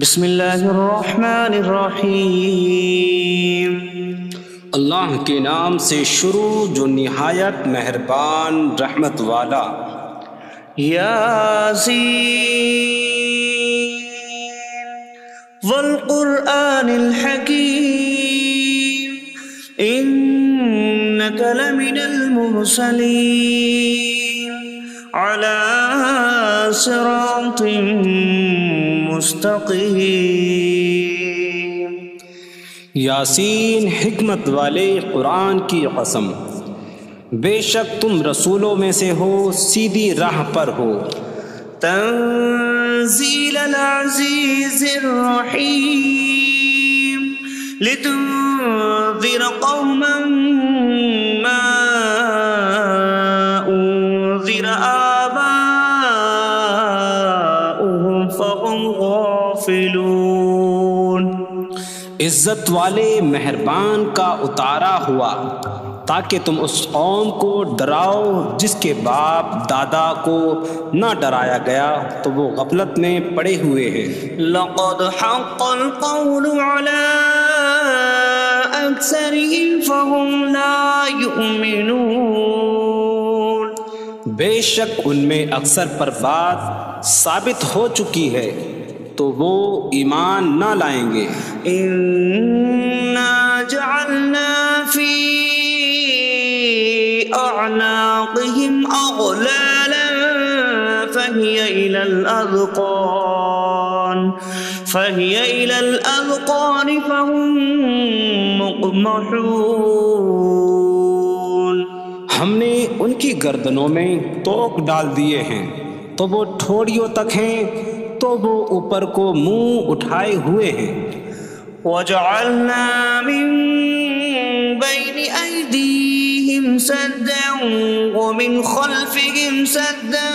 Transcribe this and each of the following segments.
بسم اللہ الرحمن الرحیم۔ اللہ کے نام سے شروع جو نہایت مہربان رحمت والا۔ یاسین والقرآن الحکیم انک لمن المرسلین علی صراط مستقیم۔ یاسین حکمت والے قرآن کی قسم، بے شک تم رسولوں میں سے ہو، سیدھی راہ پر ہو۔ تنزیل العزیز الرحیم لتنذر قوما ما انذر آباؤهم فهم غافلون۔ عزت والے مہربان کا اتارا ہوا تاکہ تم اس قوم کو ڈراؤ جس کے باپ دادا کو نہ ڈرایا گیا تو وہ غفلت میں پڑے ہوئے ہیں۔ لقد حق القول على اکثرهم فهم لا يؤمنون۔ بے شک ان میں اکثر پر بات ثابت ہو چکی ہے تو وہ ایمان نہ لائیں گے۔ انا جعلنا فی اعناقهم اغلالا فهي الى الاذقان فهم مقمحون۔ ہم نے ان کی گردنوں میں توق ڈال دیے ہیں تو وہ ٹھوڑیوں تک ہیں تو وہ اوپر کو منہ اٹھائے ہوئے ہیں۔ وجعلنا من بين أيديهم سدا ومن خلفهم سدا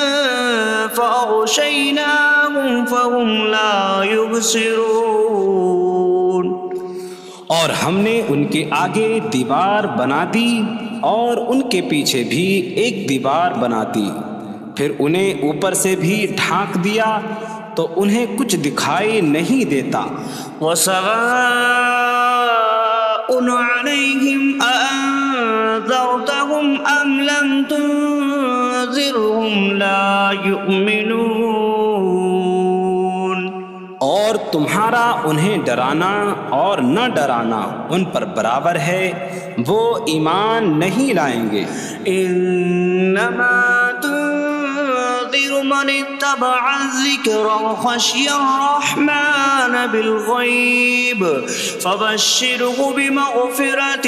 فأغشيناهم فهم لا يبصرون۔ اور ہم نے ان کے آگے دیوار بنا دی اور ان کے پیچھے بھی ایک دیوار بنا دی، پھر انہیں اوپر سے بھی ڈھانک دیا تو انہیں کچھ دکھائی نہیں دیتا۔ وَسَوَاءٌ عَلَيْهِمْ أَأَنذَرْتَهُمْ أَمْ لَمْ تُنذِرْهُمْ لَا يُؤْمِنُونَ۔ اور تمہارا انہیں ڈرانا اور نہ ڈرانا ان پر برابر ہے، وہ ایمان نہیں لائیں گے۔ انما تنذر من اتبع الذکر وخشی الرحمن بالغیب فبشرہ بمغفرۃ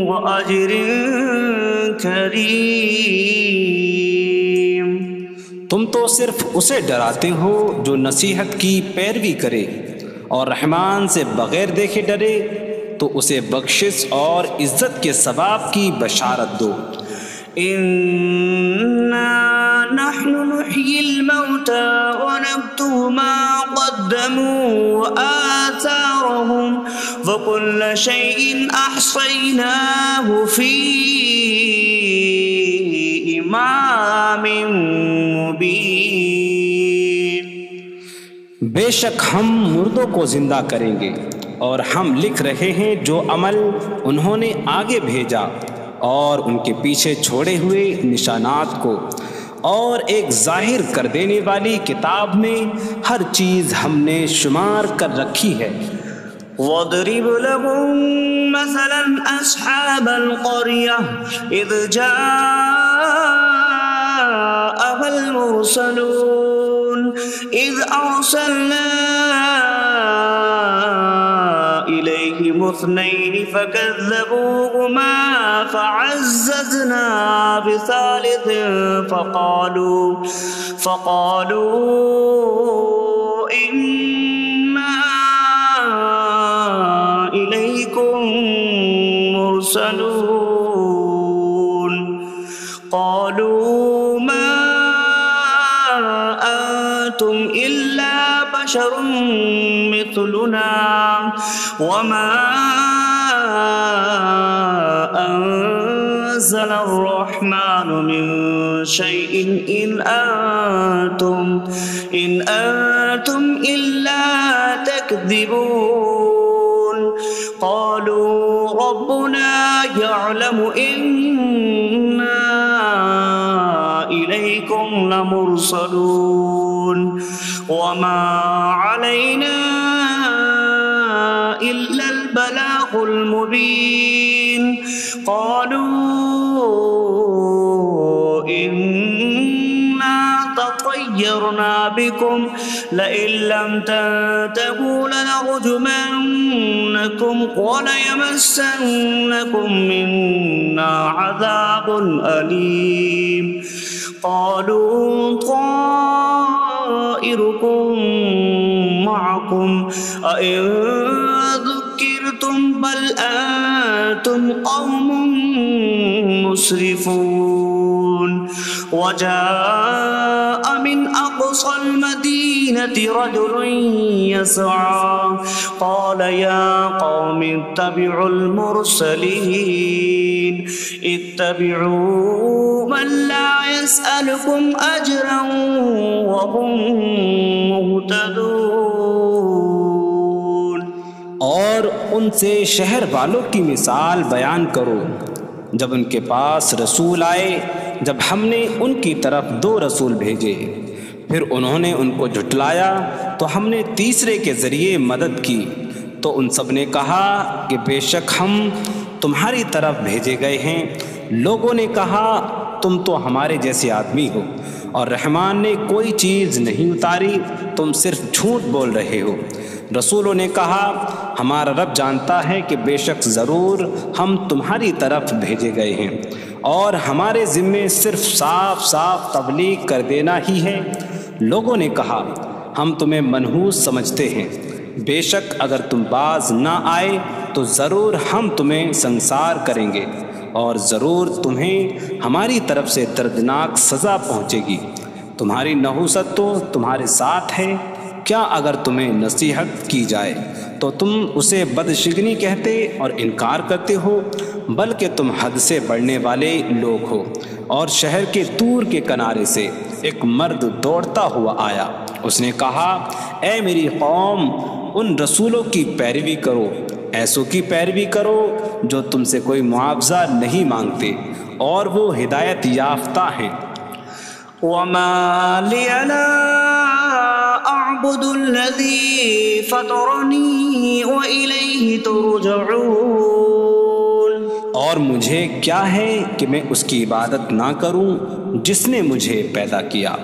واجر کریم۔ تم تو صرف اسے ڈراتے ہو جو نصیحت کی پیروی کرے اور رحمان سے بغیر دیکھے ڈرے تو اسے بخشش اور عزت کے ثواب کی بشارت دو۔ انا نحن نحيي الموتى ونكتب ما قدموا وآثارهم وكل شيء احصيناه في امام مبين۔ بے شک ہم مردوں کو زندہ کریں گے اور ہم لکھ رہے ہیں جو عمل انہوں نے آگے بھیجا اور ان کے پیچھے چھوڑے ہوئے نشانات کو، اور ایک ظاہر کر دینے والی کتاب میں ہر چیز ہم نے شمار کر رکھی ہے۔ وَاضْرِبْ لَهُم مَّثَلًا أَصْحَابَ الْقَرْيَةِ إِذْ جَاءَهَا الْمُرْسَلُونَ إِذْ أَرْسَلْنَا إِلَيْهِمُ اثْنَيْنِ فَكَذَّبُوهُمَا فَعَزَّزْنَا بِثَالِثٍ فَقَالُوا إِنَّا إِلَيْكُمْ مُرْسَلُونَ۔ قَالُوا مَا أَنتُمْ إِلَّا بَشَرٌ مِثْلُنَا وَمَا نزل الرحمن من شيء إن أنتم إلا تكذبون قالوا ربنا يعلم إنا إليكم لمرسلون وما علينا إلا البلاغ المبين قالوا إنا تطيرنا بكم لئن لم تنتهوا لنرجمنكم وليمسنكم منا عذاب أليم قالوا طائركم معكم أئن ذكرتم بل أنتم قوم مسرفون وجاء من أقصى المدينة رجل يسعى قال يا قوم اتبعوا المرسلين اتبعوا من لا يسألكم أجرا وهم مهتدون اور ان سے شہر والوں کی مثال بیان کرو جب ان کے پاس رسول آئے جب ہم نے ان کی طرف 2 رسول بھیجے پھر انہوں نے ان کو جھٹلایا تو ہم نے تیسرے کے ذریعے مدد کی تو ان سب نے کہا کہ بے شک ہم تمہاری طرف بھیجے گئے ہیں لوگوں نے کہا تم تو ہمارے جیسے آدمی ہو اور رحمان نے کوئی چیز نہیں اتاری تم صرف جھوٹ بول رہے ہو رسولوں نے کہا ہمارا رب جانتا ہے کہ بے شک ضرور ہم تمہاری طرف بھیجے گئے ہیں اور ہمارے ذمے صرف صاف صاف تبلیغ کر دینا ہی ہے لوگوں نے کہا ہم تمہیں منحوس سمجھتے ہیں بے شک اگر تم باز نہ آئے تو ضرور ہم تمہیں سنسار کریں گے اور ضرور تمہیں ہماری طرف سے دردناک سزا پہنچے گی تمہاری نحوست تو تمہارے ساتھ ہے کیا اگر تمہیں نصیحت کی جائے تو تم اسے بدشگنی کہتے اور انکار کرتے ہو بلکہ تم حد سے بڑھنے والے لوگ ہو اور شہر کے دور کے کنارے سے ایک مرد دوڑتا ہوا آیا اس نے کہا اے میری قوم ان رسولوں کی پیروی کرو ایسوں کی پیروی کرو جو تم سے کوئی معاوضہ نہیں مانگتے اور وہ ہدایت یافتہ ہیں وما لي لا أعبد الذي فطرني وإليه ترجعون اور مجھے کیا ہے کہ میں اس کی عبادت نہ کروں جس نے مجھے پیدا کیا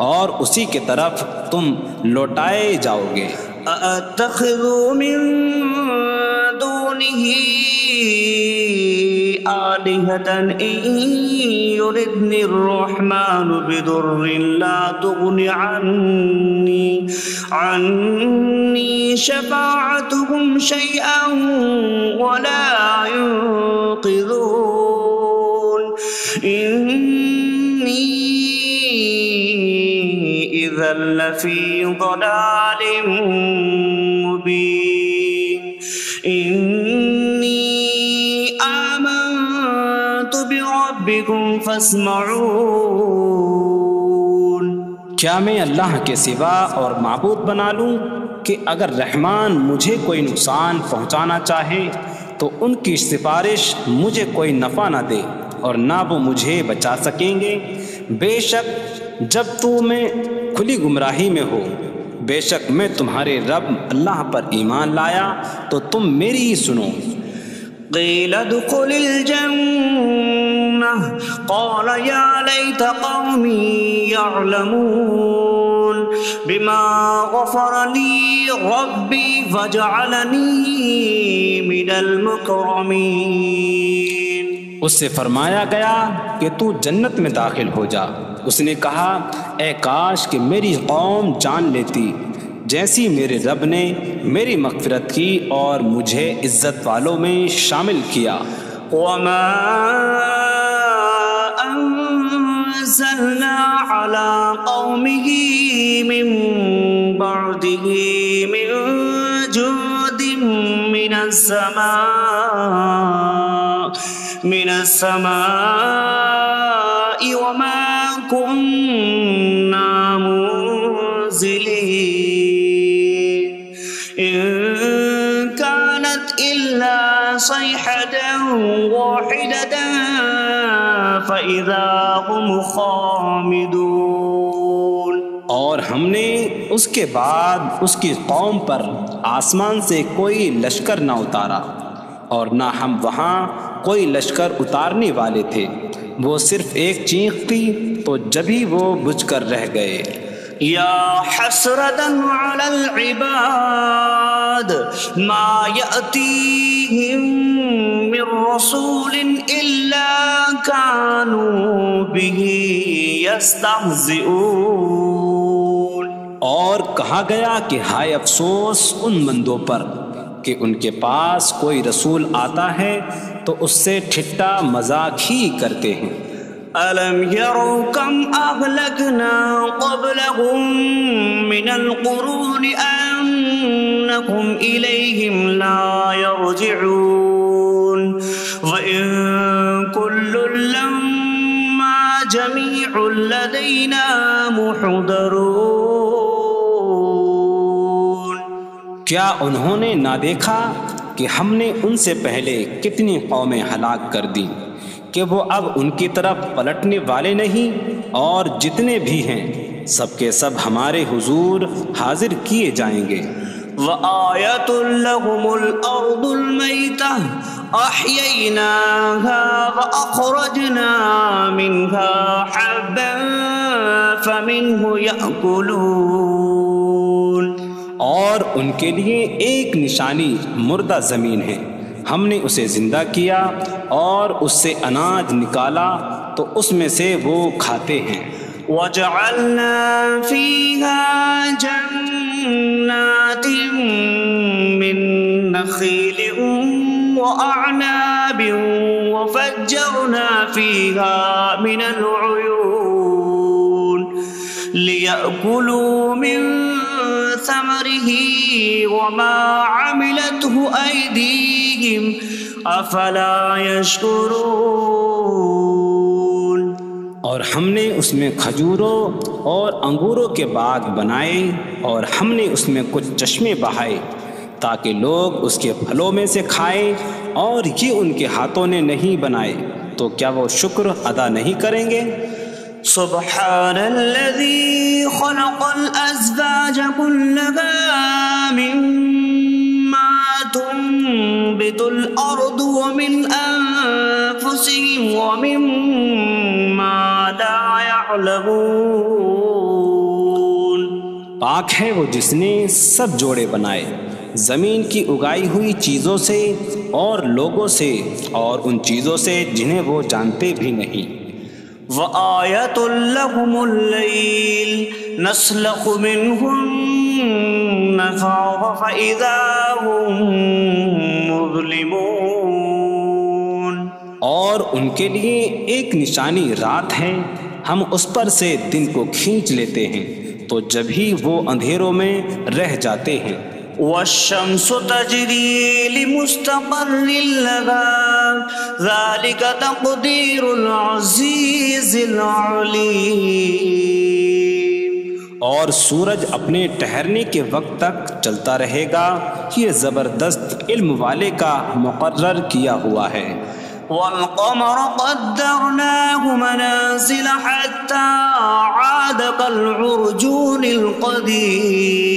اور اسی کی طرف تم لوٹائے جاؤ گے أأتخذ من دونه آلهة إن يردني الرحمن بضر لا تغن عني شفاعتهم شيئا ولا ينقذون إني إذا لفي ضلال مبين إني آمنت بربكم فاسمعون کیا میں اللہ کے سوا اور معبود بنا لوں کہ اگر رحمان مجھے کوئی نقصان پہنچانا چاہے تو ان کی سفارش مجھے کوئی نفع نہ دے اور نہ وہ مجھے بچا سکیں گے بے شک جب میں کھلی گمراہی میں ہو بے شک میں تمہارے رب اللہ پر ایمان لایا تو تم میری ہی سنو قيل ادخل الجنة قال يا ليت قومي يعلمون بما غفر لي ربي فجعلني من المكرمين اس سے فرمایا گیا کہ تو جنت میں داخل ہو جا اس نے کہا اے کاش کہ میری قوم جان لیتی جیسی میرے رب نے میری مغفرت کی اور مجھے عزت والوں میں شامل کیا وما أنزلنا على قومه من بعده من جود من السماء من السماء وما كنا منزلين إن كانت إلا صيحة واحدة فإذا هم خامدون۔ اور ہم نے اس کے بعد اس کی قوم پر آسمان سے کوئی لشکر نہ اتارا، اور نہ ہم وہاں کوئی لشکر اتارنے والے تھے، وہ صرف ایک چیخ تھی تو جبھی وہ بجھ کر رہ گئے۔ یا حسرة على العباد ما يأتيهم من رسول إلا كانوا به يستهزئون۔ اور کہا گیا کہ ہائے افسوس ان بندوں پر کہ ان کے پاس کوئی رسول آتا ہے تو اس سے ٹھٹا مذاق ہی کرتے ہیں۔ أَلَمْ يَرَوْا كَمْ أَهْلَكْنَا قَبْلَهُمْ مِنَ الْقُرُونِ أَنَّكُمْ إِلَيْهِمْ لَا يَرْجِعُونَ وَإِن كُلٌّ لَمَّا جَمِيعٌ لَدَيْنَا مُحْضَرُونَ۔ کیا انہوں نے نہ دیکھا کہ ہم نے ان سے پہلے کتنی قومیں ہلاک کر دیں کہ وہ اب ان کی طرف پلٹنے والے نہیں، اور جتنے بھی ہیں سب کے سب ہمارے حضور حاضر کیے جائیں گے۔ وَآيَةٌ لَهُمُ الْأَرْضُ الْمَيْتَةُ أَحْيَيْنَاهَا وَأَخْرَجْنَا مِنْهَا حَبًّا فَمِنْهُ يَأْكُلُونَ۔ اور ان کے لیے ایک نشانی مردہ زمین ہے، ہم نے اسے زندہ کیا اور اس سے اناج نکالا تو اس میں سے وہ کھاتے ہیں۔ وَجَعَلْنَا فِيهَا جَنَّاتٍ مِّن نَخِيلٍ وَأَعْنَابٍ وَفَجَّرْنَا فِيهَا مِنَ الْعُيُونِ لِيَأْكُلُوا مِن ثَمَرِهِ وَمَا عَمِلَتْهُ أَيْدِيهِمْ أَفَلَا يَشْكُرُونَ۔ اور ہم نے اس میں کھجوروں اور انگوروں کے باغ بنائے، اور ہم نے اس میں کچھ چشمے بہائے تاکہ لوگ اس کے پھلوں میں سے کھائیں، اور یہ ان کے ہاتھوں نے نہیں بنائے، تو کیا وہ شکر ادا نہیں کریں گے؟ سبحان الذي خلق الأزواج كلها مما تنبت الأرض ومن أنفسهم ومما لا يعلمون۔ پاک ہے وہ جس نے سب جوڑے بنائے زمین کی اگائی ہوئی چیزوں سے اور لوگوں سے، اور ان چیزوں سے جنہیں وہ جانتے بھی نہیں۔ وَآيَةٌ لَهُمُ اللَّيْلُ نَسْلَخُ مِنْهُ النَّهَارَ فَإِذَا هُمْ مُظْلِمُونَ۔ اور ان کے لیے ایک نشانی رات ہے، ہم اس پر سے دن کو کھینچ لیتے ہیں تو جب ہی وہ اندھیروں میں رہ جاتے ہیں۔ وَالشَّمْسُ تَجْرِي لِمُسْتَقَرٍّ لَهَا ذَلِكَ تَقْدِيرُ الْعَزِيزِ الْعَلِيمِ۔ اور سورج اپنے ٹھہرنے کے وقت تک چلتا رہے گا، یہ زبردست علم والے کا مقرر کیا ہوا ہے۔ وَالْقَمَرَ قَدَّرْنَاهُ مَنَازِلَ حَتَّى عَادَ كَالْعُرْجُونِ الْقَدِيمِ۔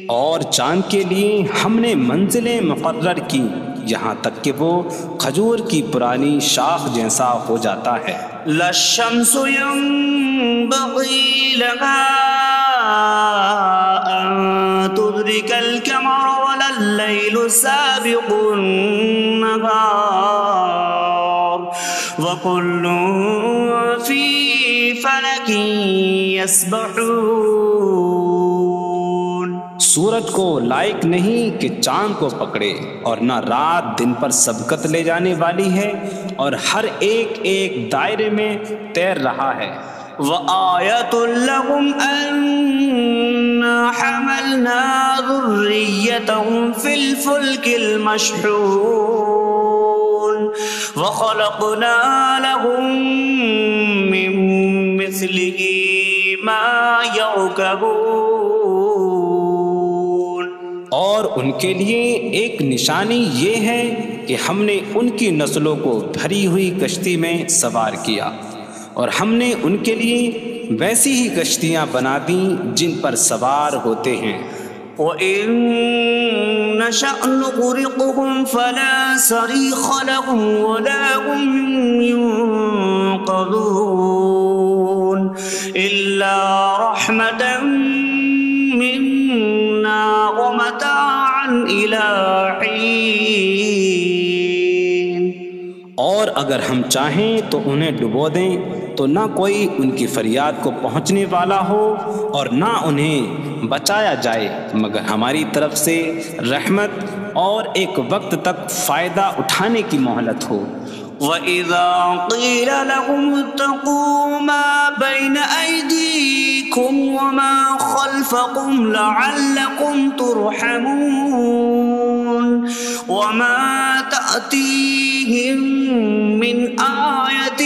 اور چاند کے لیے ہم نے منزلیں مقرر کی یہاں تک کہ وہ کھجور کی پرانی شاخ جیسا ہو جاتا ہے۔ لا الشمس ينبغي لها أن تدرك القمر ولا الليل سابق النهار وكل في فلك يسبحون۔ سورج کو لائق نہیں کہ چاند کو پکڑے، اور نہ رات دن پر سبقت لے جانے والی ہے، اور ہر ایک ایک دائرے میں تیر رہا ہے۔ وَآيَةٌ لَهُمْ أَنَّا حَمَلْنَا ذُرِّيَّتَهُمْ فِي الْفُلْكِ الْمَشْحُونِ وخلقنا لهم من مثله ما يركبون، اور ان کے لیے ایک نشانی یہ ہے کہ ہم نے ان کی نسلوں کو بھری ہوئی کشتی میں سوار کیا، اور ہم نے ان کے لیے ویسی ہی کشتیاں بنا دیں جن پر سوار ہوتے ہیں۔ وَإِن نَّشَأْ نُغْرِقْهُمْ فَلَا صَرِيخَ لَهُمْ وَلَا هُمْ يُنقَذُونَ إِلَّا رَحْمَةً مِّنَّا وَمَتَاعًا إِلَىٰ حِينٍ۔ اور اگر ہم چاہیں تو انہیں ڈبو دیں تو نہ کوئی ان کی فریاد کو پہنچنے والا ہو اور نہ انہیں بچایا جائے مگر ہماری طرف سے رحمت اور ایک وقت تک فائدہ اٹھانے کی مہلت ہو۔ وَإِذَا قِيلَ لَهُمُ اتَّقُوا مَا بَيْنَ أَيْدِيكُمْ وَمَا خَلْفَكُمْ لَعَلَّكُمْ تُرْحَمُونَ وَمَا تَأْتِيهِم مِّنْ آيَةٍ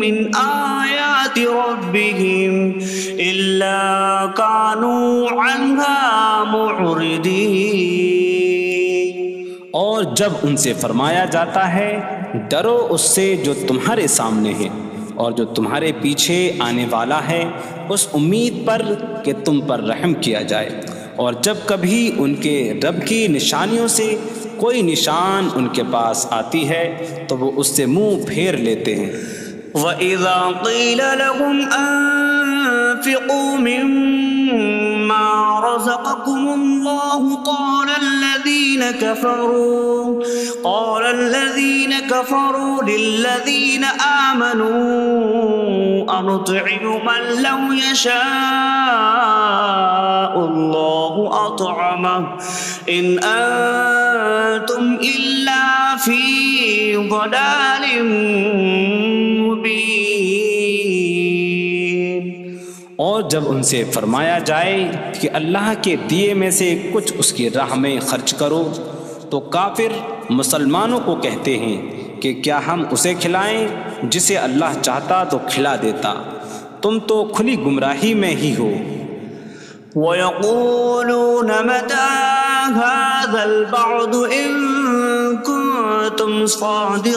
مِّنْ آيَاتِ رَبِّهِمْ إِلَّا كَانُوا عَنْهَا مُعْرِضِينَ۔ اور جب ان سے فرمایا جاتا ہے ڈرو اس سے جو تمہارے سامنے ہے اور جو تمہارے پیچھے آنے والا ہے، اس امید پر کہ تم پر رحم کیا جائے، اور جب کبھی ان کے رب کی نشانیوں سے کوئی نشان ان کے پاس آتی ہے تو وہ اس سے منہ پھیر لیتے ہیں۔ وَإِذَا قِيلَ لَهُمْ أَنفِقُوا مِمَّا رَزَقَكُمُ اللَّهُ قَالَ الَّذِينَ كَفَرُوا لِلَّذِينَ آمَنُوا أَنُطْعِمُ مَن لَّوْ يَشَاءُ اللَّهُ أَطْعَمَهُ إِنْ أَنتُمْ إِلَّا فِي ضَلَالٍ مبین۔ اور جب ان سے فرمایا جائے کہ اللہ کے دیے میں سے کچھ اس کی راہ میں خرچ کرو تو کافر مسلمانوں کو کہتے ہیں کہ کیا ہم اسے کھلائیں جسے اللہ چاہتا تو کھلا دیتا، تم تو کھلی گمراہی میں ہی ہو۔ وَيَقُولُونَ مَتَىٰ هَٰذَا الْوَعْدُ إِن كُنتُمْ صَادِقِينَ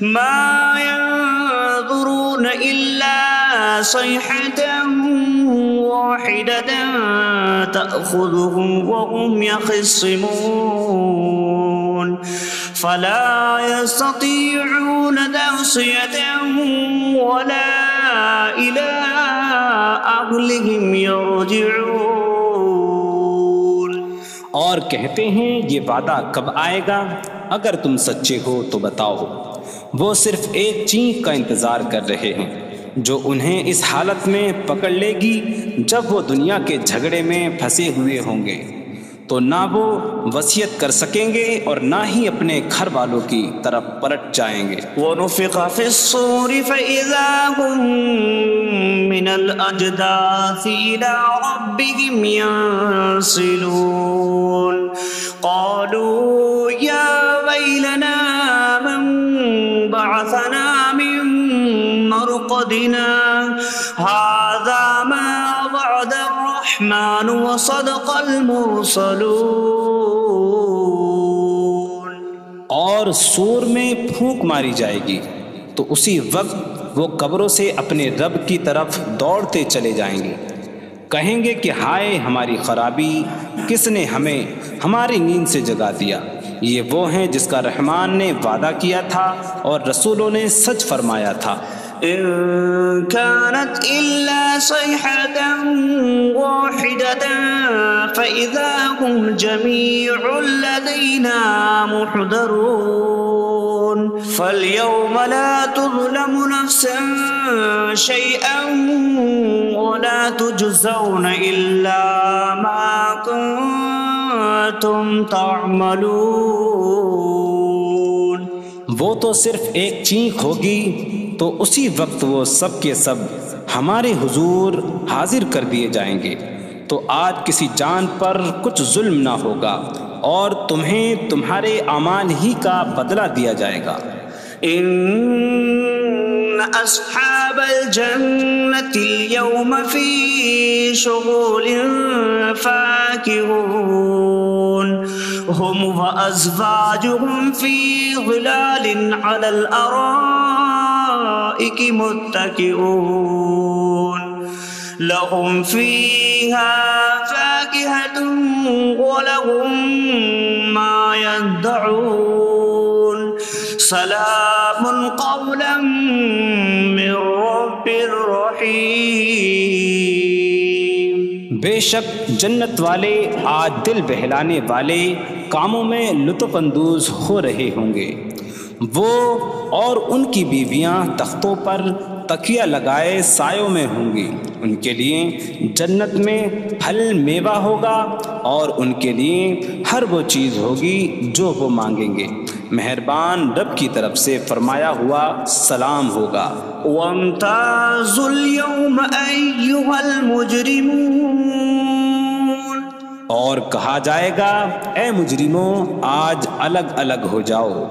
مَا يَنظُرُونَ إِلَّا صَيْحَةً وَاحِدَةً تَأْخُذُهُمْ وَهُمْ يَخِصِّمُونَ فَلَا يَسْتَطِيعُونَ تَوْصِيَةً وَلَا إِلَىٰ أَهْلِهِمْ يَرْجِعُونَ۔ اور کہتے ہیں یہ وعدہ کب آئے گا؟ اگر تم سچے ہو تو بتاؤ۔ وہ صرف ایک چینخ کا انتظار کر رہے ہیں جو انہیں اس حالت میں پکڑ لے گی جب وہ دنیا کے جھگڑے میں پھنسے ہوئے ہوں گے، تو نہ وہ وصیت کر سکیں گے اور نہ ہی اپنے گھر والوں کی طرف پلٹ جائیں گے۔ وَنُفِخَ فِي الصُّورِ فَإِذَا هُم مِّنَ الْأَجْدَاثِ إِلَىٰ رَبِّهِمْ يَنسِلُونَ قَالُوا يَا وَيْلَنَا مَن بَعَثَنَا مِن مَّرْقَدِنَا هَٰذَا مَا وَعَدَ الرَّحْمَٰنُ وَصَدَقَ الْمُرْسَلُونَ۔ اور سور میں پھونک ماری جائے گی تو اسی وقت وہ قبروں سے اپنے رب کی طرف دوڑتے چلے جائیں گے، کہیں گے کہ ہائے ہماری خرابی، کس نے ہمیں ہماری نیند سے جگا دیا۔ یہ وہ ہیں جس کا رحمان نے وعدہ کیا تھا اور رسولوں نے سچ فرمایا تھا۔ إن كانت إلا صيحة واحدة فإذا هم جميع لدينا محضرون فاليوم لا تظلم نفس شيئا ولا تجزون إلا ما كنتم تعملون۔ وہ تو صرف ایک چینخ ہوگی تو اسی وقت وہ سب کے سب ہمارے حضور حاضر کر دیے جائیں گے، تو آج کسی جان پر کچھ ظلم نہ ہوگا اور تمہیں تمہارے اعمال ہی کا بدلہ دیا جائے گا۔ إن أصحاب الجنة اليوم في شغل فاكهون هم وأزواجهم في ظلال على الأرائك متكئون لهم فيها فاكهة ولهم ما يدعون سلام قولا من رب الرحیم۔ بے شک جنت والے آج دل بہلانے والے کاموں میں لطف اندوز ہو رہے ہوں گے۔ وہ اور ان کی بیویاں تختوں پر تکیہ لگائے سایوں میں ہوں گی۔ ان کے لیے جنت میں پھل میوہ ہوگا اور ان کے لیے ہر وہ چیز ہوگی جو وہ مانگیں گے۔ مہربان رب کی طرف سے فرمایا ہوا سلام ہوگا۔ وامتازوا اليوم أيها المجرمون، اور کہا جائے گا اے مجرموں آج الگ الگ ہو جاؤ۔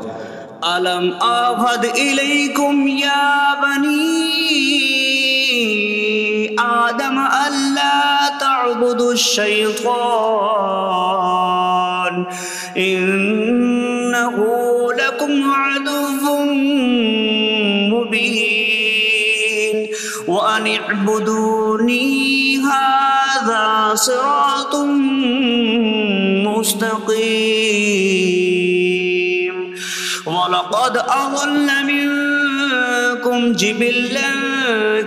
ألم أعهد إليكم يا بني آدم ألا تعبدوا الشيطان إنه لكم عدو مبين وأن اعبدوني هذا صراط مستقيم وَلَقَدْ أَضَلَّ مِنكُمْ جِبِلًّا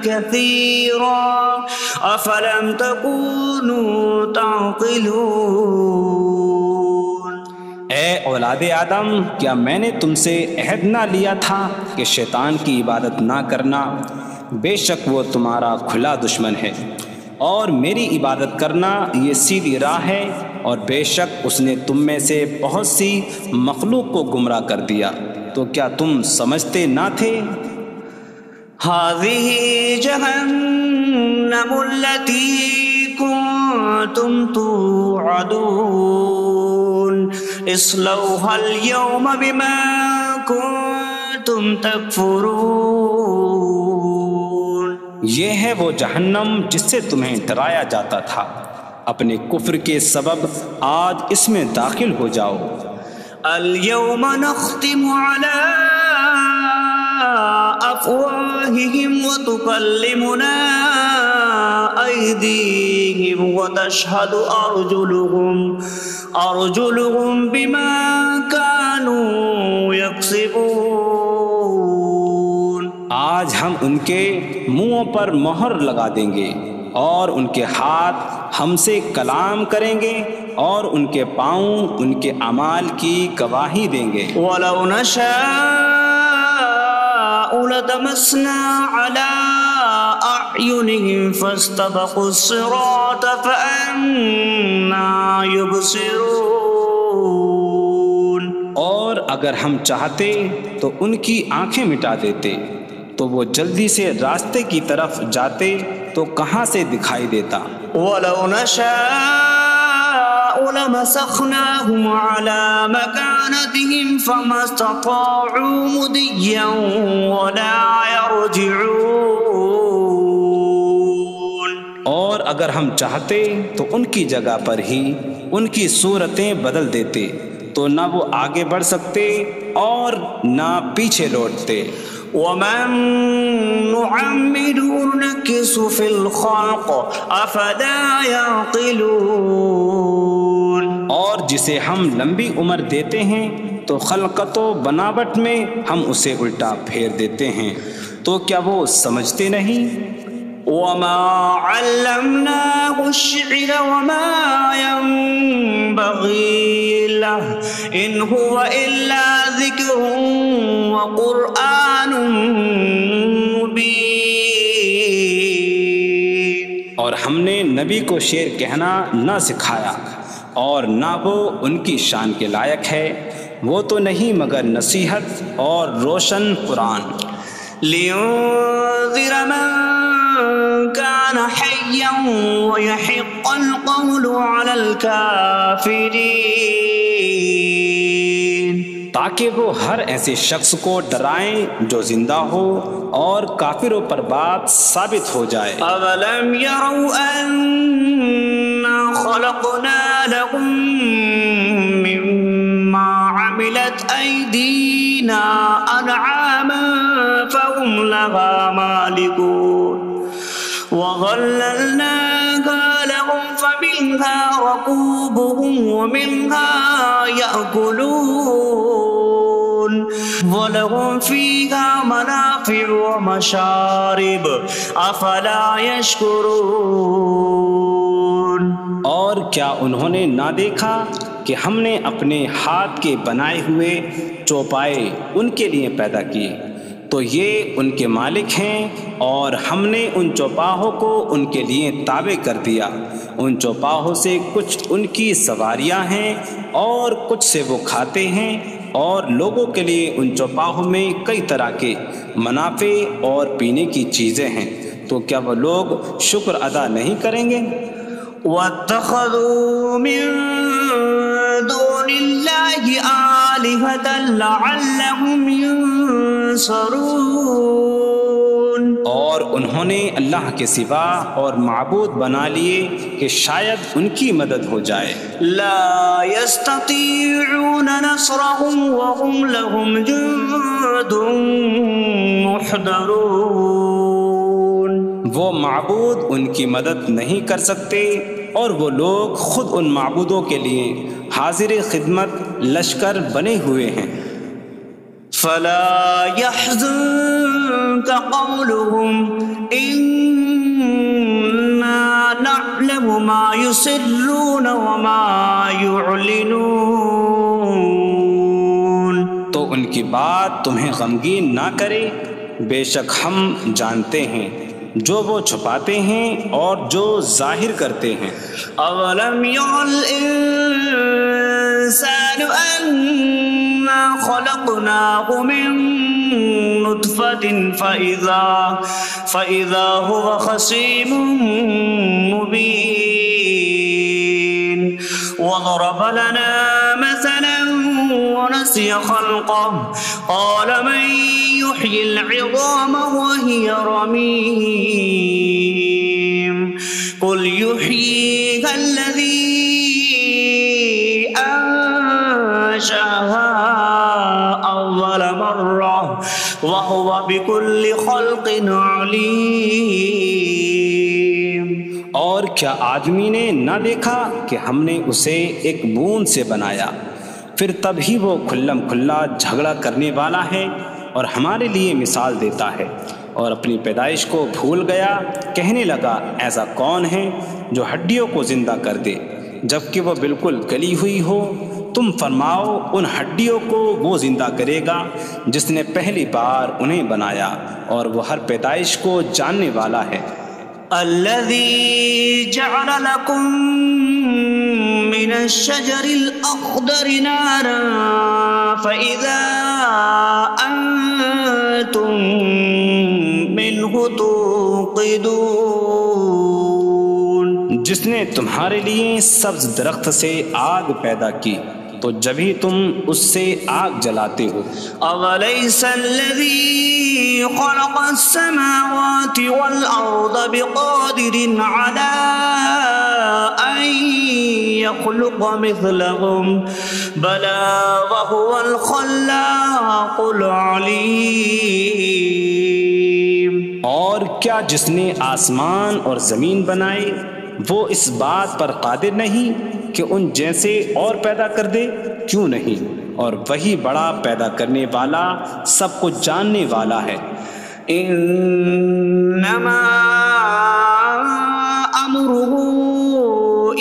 كَثِيرًا أَفَلَمْ تَكُونُوا تَعْقِلُونَ۔ اے اولاد آدم، کیا میں نے تم سے عہد نہ لیا تھا کہ شیطان کی عبادت نہ کرنا؟ بے شک وہ تمہارا کھلا دشمن ہے، اور میری عبادت کرنا یہ سیدھی راہ ہے، اور بے شک اس نے تم میں سے بہت سی مخلوق کو گمراہ کر دیا، تو کیا تم سمجھتے نہ تھے؟ هذه جهنم التي كنتم توعدون اصلوها اليوم بما كنتم تكفرون۔ یہ ہے وہ جہنم جس سے تمہیں ڈرایا جاتا تھا، اپنے کفر کے سبب آج اس میں داخل ہو جاؤ۔ اليوم نختم على أفواههم وتكلمنا أيديهم وتشهد أرجلهم بما كانوا يكسبون۔ آج ہم ان کے منہوں پر مہر لگا دیں گے، اور ان کے ہاتھ ہم سے کلام کریں گے، اور ان کے پاؤں ان کے اعمال کی گواہی دیں گے۔ وَلَوْ نَشَاءُ لَطَمَسْنَا عَلَىٰ أَعْيُنِهِمْ فَاسْتَبَقُوا الصِّرَاطَ فَأَنَّىٰ يُبْصِرُونَ۔ اور اگر ہم چاہتے تو ان کی آنکھیں مٹا دیتے، تو وہ جلدی سے راستے کی طرف جاتے تو کہاں سے دکھائی دیتا۔ وَلَوْ نَشَاءُ لَمَسَخْنَاهُمْ عَلَىٰ مَكَانَتِهِمْ فَمَا اسْتَطَاعُوا مُضِيًّا وَلَا يَرْجِعُونَ۔ اور اگر ہم چاہتے تو ان کی جگہ پر ہی ان کی صورتیں بدل دیتے، تو نہ وہ آگے بڑھ سکتے اور نہ پیچھے لوٹتے۔ وَمَن نُّعَمِّرْهُ نُنَكِّسْهُ فِي الْخَلْقِ أَفَلَا يَعْقِلُونَ۔ اور جسے ہم لمبی عمر دیتے ہیں تو خلقت و بناوٹ میں ہم اسے الٹا پھیر دیتے ہیں، تو کیا وہ سمجھتے نہیں؟ وَمَا عَلَّمْنَاهُ الشِّعْرَ وَمَا يَنبَغِي لَهُ إِنْ هُوَ إِلَّا ذِكْرٌ وَقُرْآنٌ مُبِينٌ۔ اور ہم نے نبی کو شعر کہنا نہ سکھایا، اور نہ وہ ان کی شان کے لائق ہے، وہ تو نہیں مگر نصیحت اور روشن قرآن۔ لِيُنذِرَ مَن كَانَ حَيًّا حيا ويحق القول على الكافرين، تاکہ وہ ہر ایسے شخص کو ڈرائیں جو زندہ ہو اور کافروں پر بات ثابت ہو جائے۔ أَوَلَمْ يَرَوْا أَنَّا خَلَقْنَا لَهُم مِّمَّا عَمِلَتْ أَيْدِينَا أَنْعَامًا فَهُمْ لَهَا مَالِكُونَ وَظَلَّلْنَاهَا لَهُمْ فَمِنْهَا رَكُوبُهُمْ وَمِنْهَا يَأْكُلُونَ وَلَهُمْ فِيهَا مَنَافِعُ وَمَشَارِبُ أَفَلَا يَشْكُرُونَ۔ اور کیا انہوں نے نہ دیکھا کہ ہم نے اپنے ہاتھ کے بنائے ہوئے چوپائے ان کے لیے پیدا کیے، تو یہ ان کے مالک ہیں، اور ہم نے ان چوپاہوں کو ان کے لیے تابع کر دیا۔ ان چوپاہوں سے کچھ ان کی سواریاں ہیں اور کچھ سے وہ کھاتے ہیں، اور لوگوں کے لیے ان چوپاہوں میں کئی طرح کے منافع اور پینے کی چیزیں ہیں، تو کیا وہ لوگ شکر ادا نہیں کریں گے؟ وَاتَّخَذُوا مِن دُونِ اللَّهِ آلِهَةً لَعَلَّهُمْ يُنصَرُونَ، اور انہوں نے اللہ کے سوا اور معبود بنا لیے کہ شاید ان کی مدد ہو جائے۔ لَا يَسْتَطِيعُونَ نَصْرَهُمْ وَهُمْ لَهُمْ جُندٌ مُحْضَرُونَ، وہ معبود ان کی مدد نہیں کر سکتے، اور وہ لوگ خود ان معبودوں کے لیے حاضر خدمت لشکر بنے ہوئے ہیں۔ فَلَا يَحْزُنكَ قَوْلُهُمْ إِنَّا نَعْلَمُ مَا يُسِرُّونَ وَمَا يُعْلِنُونَ، تو ان کی بات تمہیں غمگین نہ کرے، بے شک ہم جانتے ہیں جو وہ چھپاتے ہیں اور جو ظاہر کرتے ہیں۔ أَوَلَمْ يَرَ الْإِنسَانُ أَنَّا خَلَقْنَاهُ مِن نُّطْفَةٍ فَإِذَا هُوَ خَصِيمٌ مُّبِينٌ وَضَرَبَ لَنَا مَثَلًا ونسي خلقه قال من يحيي العظام وهي رميم قل يحييها الذي أنشأها أول مرة وهو بكل خلق عليم۔ اور کیا آدمی نے نہ دیکھا کہ ہم نے اسے ایک بوند سے بنایا، پھر تب ہی وہ کھلم کھلا جھگڑا کرنے والا ہے اور ہمارے لیے مثال دیتا ہے۔ اور اپنی پیدائش کو بھول گیا، کہنے لگا ایسا کون ہے جو ہڈیوں کو زندہ کر دے جبکہ وہ بالکل گلی ہوئی ہو؟ تم فرماؤ ان ہڈیوں کو وہ زندہ کرے گا جس نے پہلی بار انہیں بنایا، اور وہ ہر پیدائش کو جاننے والا ہے۔ الذي جعل لكم من الشجر الأخضر نارا فإذا أنتم منه توقدون، جس نے تمہارے لیے سبز درخت سے آگ پیدا کی تو جبھی تم اس سے آگ جلاتے ہو۔ أَوَلَيْسَ الَّذِي خَلَقَ السَّمَاوَاتِ وَالْأَرْضَ بِقَادِرٍ عَلَىٰ أَن يَخْلُقَ مِثْلَهُمْ بَلَىٰ وَهُوَ الْخَلَّاقُ الْعَلِيمُ۔ اور کیا جس نے آسمان اور زمین بنائے وہ اس بات پر قادر نہیں کہ ان جیسے اور پیدا کر دے؟ کیوں نہیں، اور وہی بڑا پیدا کرنے والا سب کچھ جاننے والا ہے۔ انما امره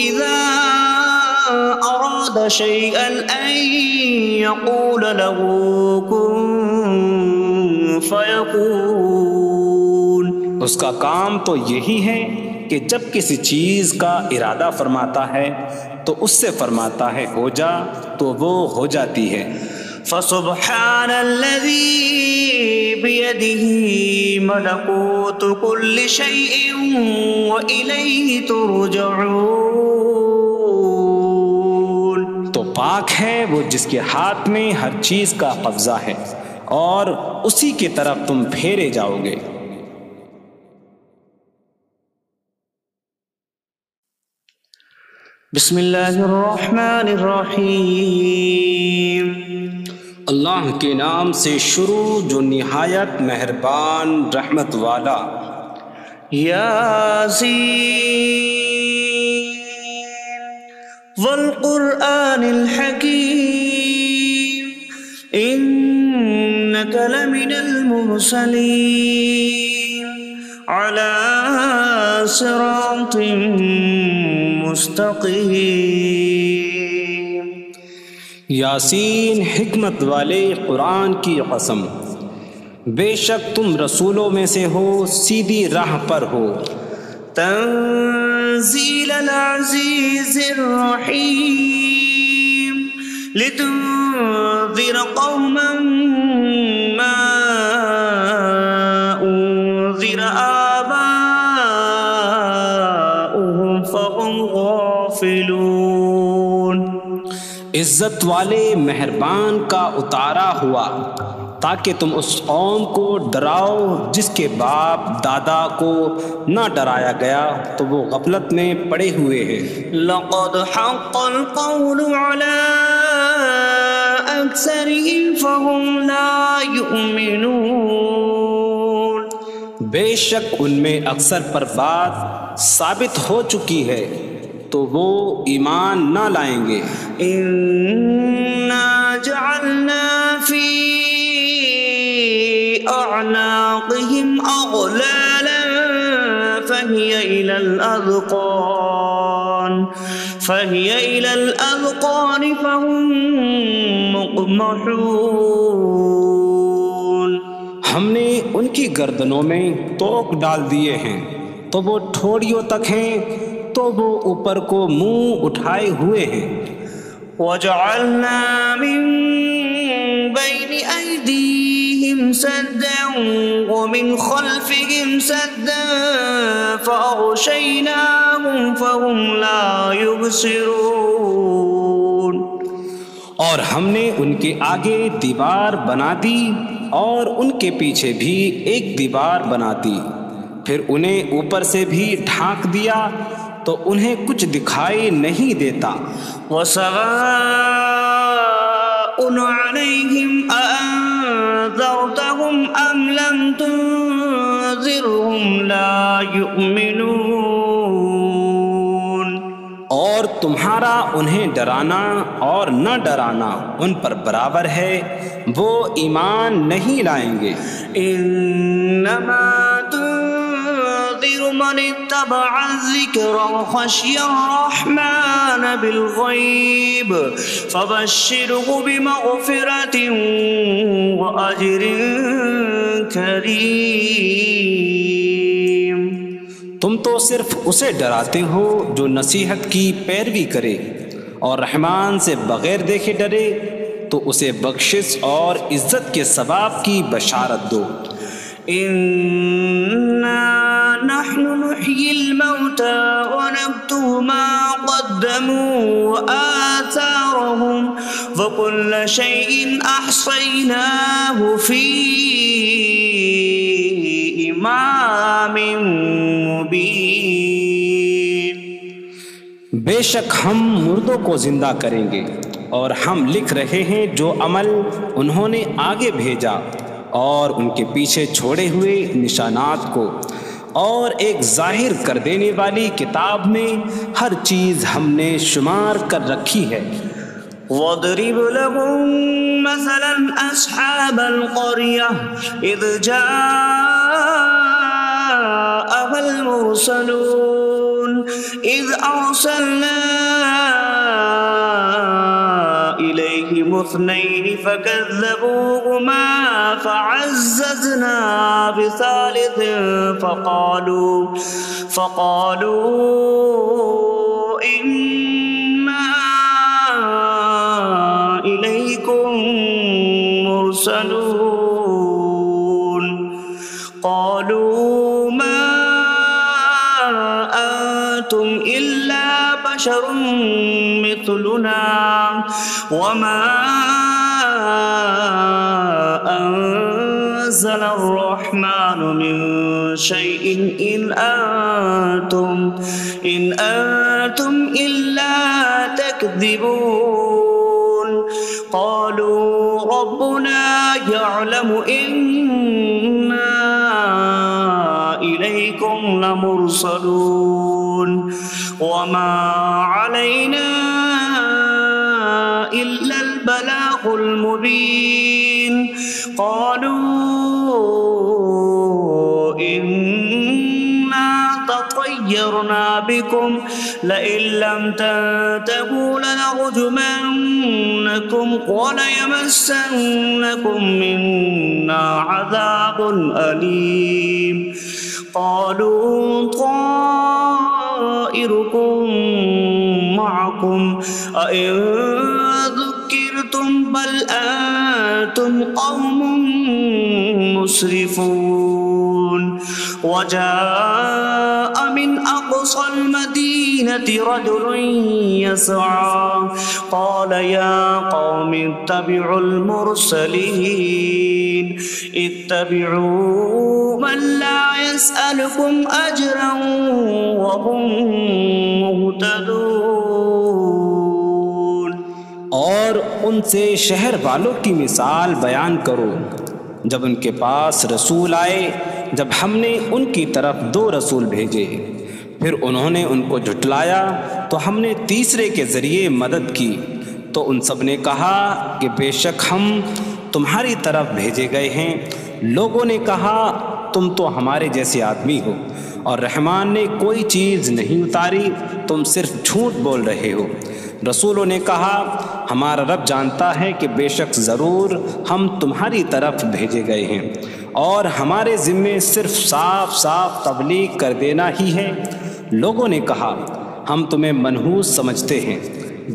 اذا اراد شيئا ان يقول له كن فيكون، اس کا کام تو یہی ہے کہ جب کسی چیز کا ارادہ فرماتا ہے تو اس سے فرماتا ہے ہو جا، تو وہ ہو جاتی ہے۔ فسبحان الذي بيده ملكوت كل شيء وإليه ترجعون۔ تو پاک ہے وہ جس کے ہاتھ میں ہر چیز کا قبضہ ہے اور اسی کی طرف تم پھیرے جاؤ گے۔ بسم اللہ الرحمن الرحیم۔ اللہ کے نام سے شروع جو نہایت مہربان رحمت والا۔ یاسین والقرآن الحکیم انک لمن المرسلین علی صراط مستقیم۔ یاسین حکمت والے قرآن کی قسم، بے شک تم رسولوں میں سے ہو، سیدھی راہ پر ہو۔ تنزیل العزیز الرحیم لتنذر قوما ما انذر آباؤهم فهم غافلون۔ عزت والے مہربان کا اتارا ہوا تاکہ تم اس قوم کو ڈراؤ جس کے باپ دادا کو نہ ڈرایا گیا تو وہ غفلت میں پڑے ہوئے ہیں۔ لقد حق القول على أكثرهم فهم لا يؤمنون۔ بے شک ان میں اکثر پر بات ثابت ہو چکی ہے تو وہ ایمان نہ لائیں گے۔ إنا جعلنا في أعناقهم أغلالا فهي إلى الأذقان فهم مقمحون۔ ہم نے ان کی گردنوں میں توق ڈال دیے ہیں تو وہ ٹھوڑیوں تک ہیں تو وہ اوپر کو منہ اٹھائے ہوئے ہیں۔ وجعلنا من بين أيديهم سدا ومن خلفهم سدا فأغشيناهم فهم لا يبصرون۔ اور ہم نے ان کے آگے دیوار بنا دی اور ان کے پیچھے بھی ایک دیوار بنا دی، پھر انہیں اوپر سے بھی ڈھانک دیا تو انہیں کچھ دکھائی نہیں دیتا۔ وَسَوَاءٌ عَلَيْهِمْ أَأَنذَرْتَهُمْ أَمْ لَمْ تُنذِرْهُمْ لَا يُؤْمِنُونَ۔ اور تمہارا انہیں ڈرانا اور نہ ڈرانا ان پر برابر ہے، وہ ایمان نہیں لائیں گے۔ إِنَّمَا تُنذِرُ مَنِ اتَّبَعَ الذِّكْرَ وَخَشِيَ الرَّحْمَنَ بِالْغَيْبِ فَبَشِّرْهُ بِمَغْفِرَةٍ وَأَجْرٍ كَرِيمٍ۔ تم تو صرف اسے ڈراتے ہو جو نصیحت کی پیروی کرے اور رحمان سے بغیر دیکھے ڈرے تو اسے بخشش اور عزت کے ثواب کی بشارت دو۔ إِنَّا نَحْنُ نُحْيِي الْمَوْتَى وَنَكْتُبُ مَا قَدَّمُوا وَآثَارَهُمْ وَكُلَّ شَيْءٍ أَحْصَيْنَاهُ فِي إِمَامٍ مُبِينٍ۔ بے شک ہم مردوں کو زندہ کریں گے اور ہم لکھ رہے ہیں جو عمل انہوں نے آگے بھیجا اور ان کے پیچھے چھوڑے ہوئے نشانات کو، اور ایک ظاہر کر دینے والی کتاب میں ہر چیز ہم نے شمار کر رکھی ہے۔ وَاضْرِبْ لَهُم مَّثَلًا أَصْحَابَ الْقَرْيَةِ إِذْ جَاءَهَا الْمُرْسَلُونَ إِذْ أَرْسَلْنَا إِلَيْهِمُ اثْنَيْنِ فَكَذَّبُوهُمَا فَعَزَّزْنَا بِثَالِثٍ فَقَالُوا إِنَّا إِلَيْكُمْ مُرْسَلُونَ۔ إلا بشر مثلنا وما أنزل الرحمن من شيء إن أنتم إلا تكذبون قالوا ربنا يعلم إنا إليكم لمرسلون وما علينا إلا البلاغ المبين قالوا إنا تطيرنا بكم لئن لم تنتهوا لنرجمنكم وليمسنكم منا عذاب أليم قالوا طائركم معكم أئن ذكرتم بل أنتم قوم مسرفون وجاء من أقصى المدينة رجل يسعى قال يا قوم اتبعوا المرسلين اتبعوا من لا يسألكم أجرا وهم مهتدون۔ اور ان سے شہر والوں کی مثال بیان کرو جب ان کے پاس رسول آئے، جب ہم نے ان کی طرف 2 رسول بھیجے، پھر انہوں نے ان کو جھٹلایا تو ہم نے تیسرے کے ذریعے مدد کی، تو ان سب نے کہا کہ بے شک ہم تمہاری طرف بھیجے گئے ہیں۔ لوگوں نے کہا تم تو ہمارے جیسے آدمی ہو اور رحمان نے کوئی چیز نہیں اتاری، تم صرف جھوٹ بول رہے ہو۔ رسولوں نے کہا ہمارا رب جانتا ہے کہ بے شک ضرور ہم تمہاری طرف بھیجے گئے ہیں اور ہمارے ذمے صرف صاف صاف تبلیغ کر دینا ہی ہے۔ لوگوں نے کہا ہم تمہیں منحوس سمجھتے ہیں،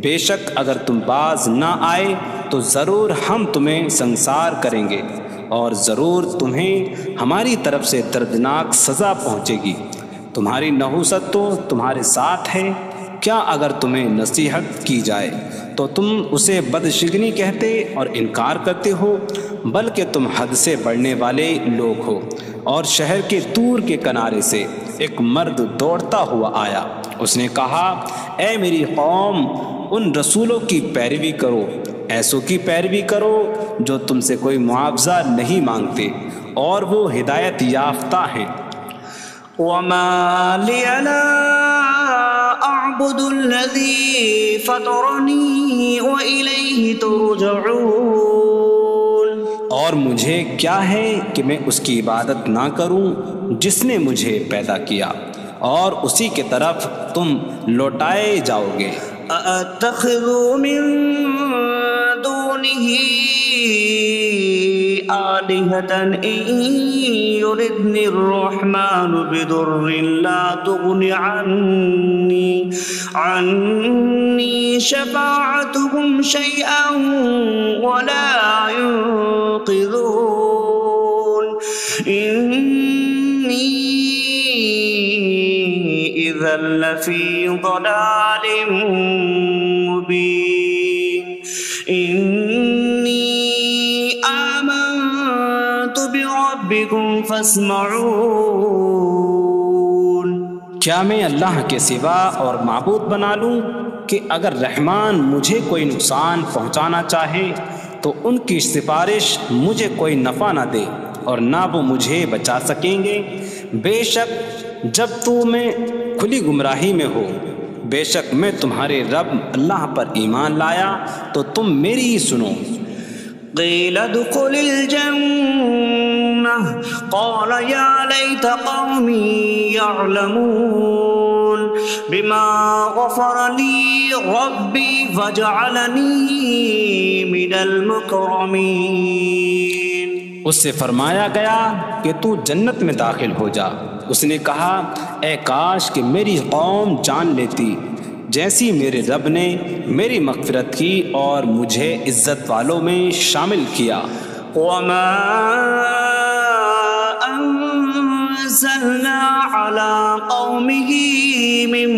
بے شک اگر تم باز نہ آئے تو ضرور ہم تمہیں سنسار کریں گے اور ضرور تمہیں ہماری طرف سے دردناک سزا پہنچے گی۔ تمہاری نحوست تو تمہارے ساتھ ہے، کیا اگر تمہیں نصیحت کی جائے تو تم اسے بدشگنی کہتے اور انکار کرتے ہو؟ بلکہ تم حد سے بڑھنے والے لوگ ہو۔ اور شہر کے دور کے کنارے سے ایک مرد دوڑتا ہوا آیا، اس نے کہا اے میری قوم، ان رسولوں کی پیروی کرو، ایسوں کی پیروی کرو جو تم سے کوئی معاوضہ نہیں مانگتے اور وہ ہدایت یافتہ ہیں۔ وما لي لا أعبد الذي فطرني وإليه ترجعون، اور مجھے کیا ہے کہ میں اس کی عبادت نہ کروں جس نے مجھے پیدا کیا اور اسی کی طرف تم لوٹائے جاؤ گے۔ أأتخذ من دونه آلهة إن يردني الرحمن بضر لا تغن عني شفاعتهم شيئا ولا ينقذون إني إذا لفي ضلال مبين إني آمنت بربكم فاسمعون۔ کیا میں اللہ کے سوا اور معبود بنا لوں کہ اگر رحمان مجھے کوئی نقصان پہنچانا چاہے تو ان کی سفارش مجھے کوئی نفع نہ دے اور نہ وہ مجھے بچا سکیں گے؟ بے شک جب میں کھلی گمراہی میں ہو، بے شک میں تمہارے رب اللہ پر ایمان لایا تو تم میری ہی سنو۔ قیل ادخل الجنہ قال یا لیت قومی یعلمون بما غفر لی ربی وجعلنی من المکرمین۔ اس سے فرمایا گیا کہ تو جنت میں داخل ہو جا۔ اس نے کہا اے کاش کہ میری قوم جان لیتی جیسی میرے رب نے میری مغفرت کی اور مجھے عزت والوں میں شامل کیا۔ وما انزلنا أنزلنا على قومه من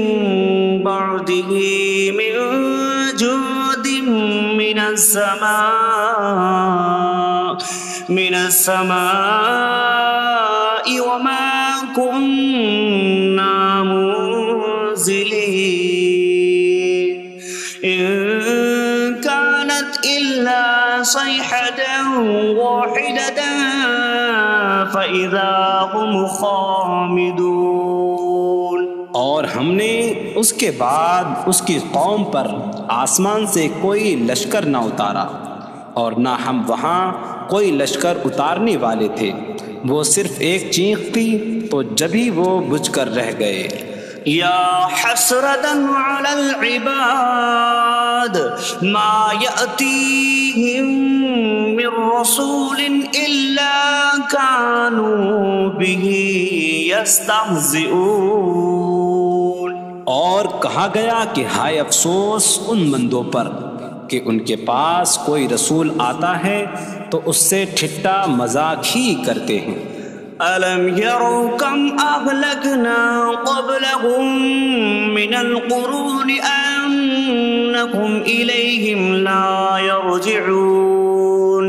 بعده من جود من السماء وما كنا منزلين إن كانت إلا صيحة واحدة فإذا هم خامدون۔ اور ہم نے اس کے بعد اس کی قوم پر آسمان سے کوئی لشکر نہ اتارا، اور نہ ہم وہاں کوئی لشکر اتارنے والے تھے۔ وہ صرف ایک چیخ تھی تو جبھی وہ بجھ کر رہ گئے۔ یا حسرة على العباد ما يأتيهم من رسول إلا كانوا به يستهزئون۔ اور کہا گیا کہ ہائے افسوس ان بندوں پر کہ ان کے پاس کوئی رسول آتا ہے تو اس سے ٹھٹا مذاق ہی کرتے ہیں۔ أَلَمْ يَرَوْا كَمْ أَهْلَكْنَا قَبْلَهُمْ مِنَ الْقُرُونِ أَنَّكُمْ إِلَيْهِمْ لَا يَرْجِعُونَ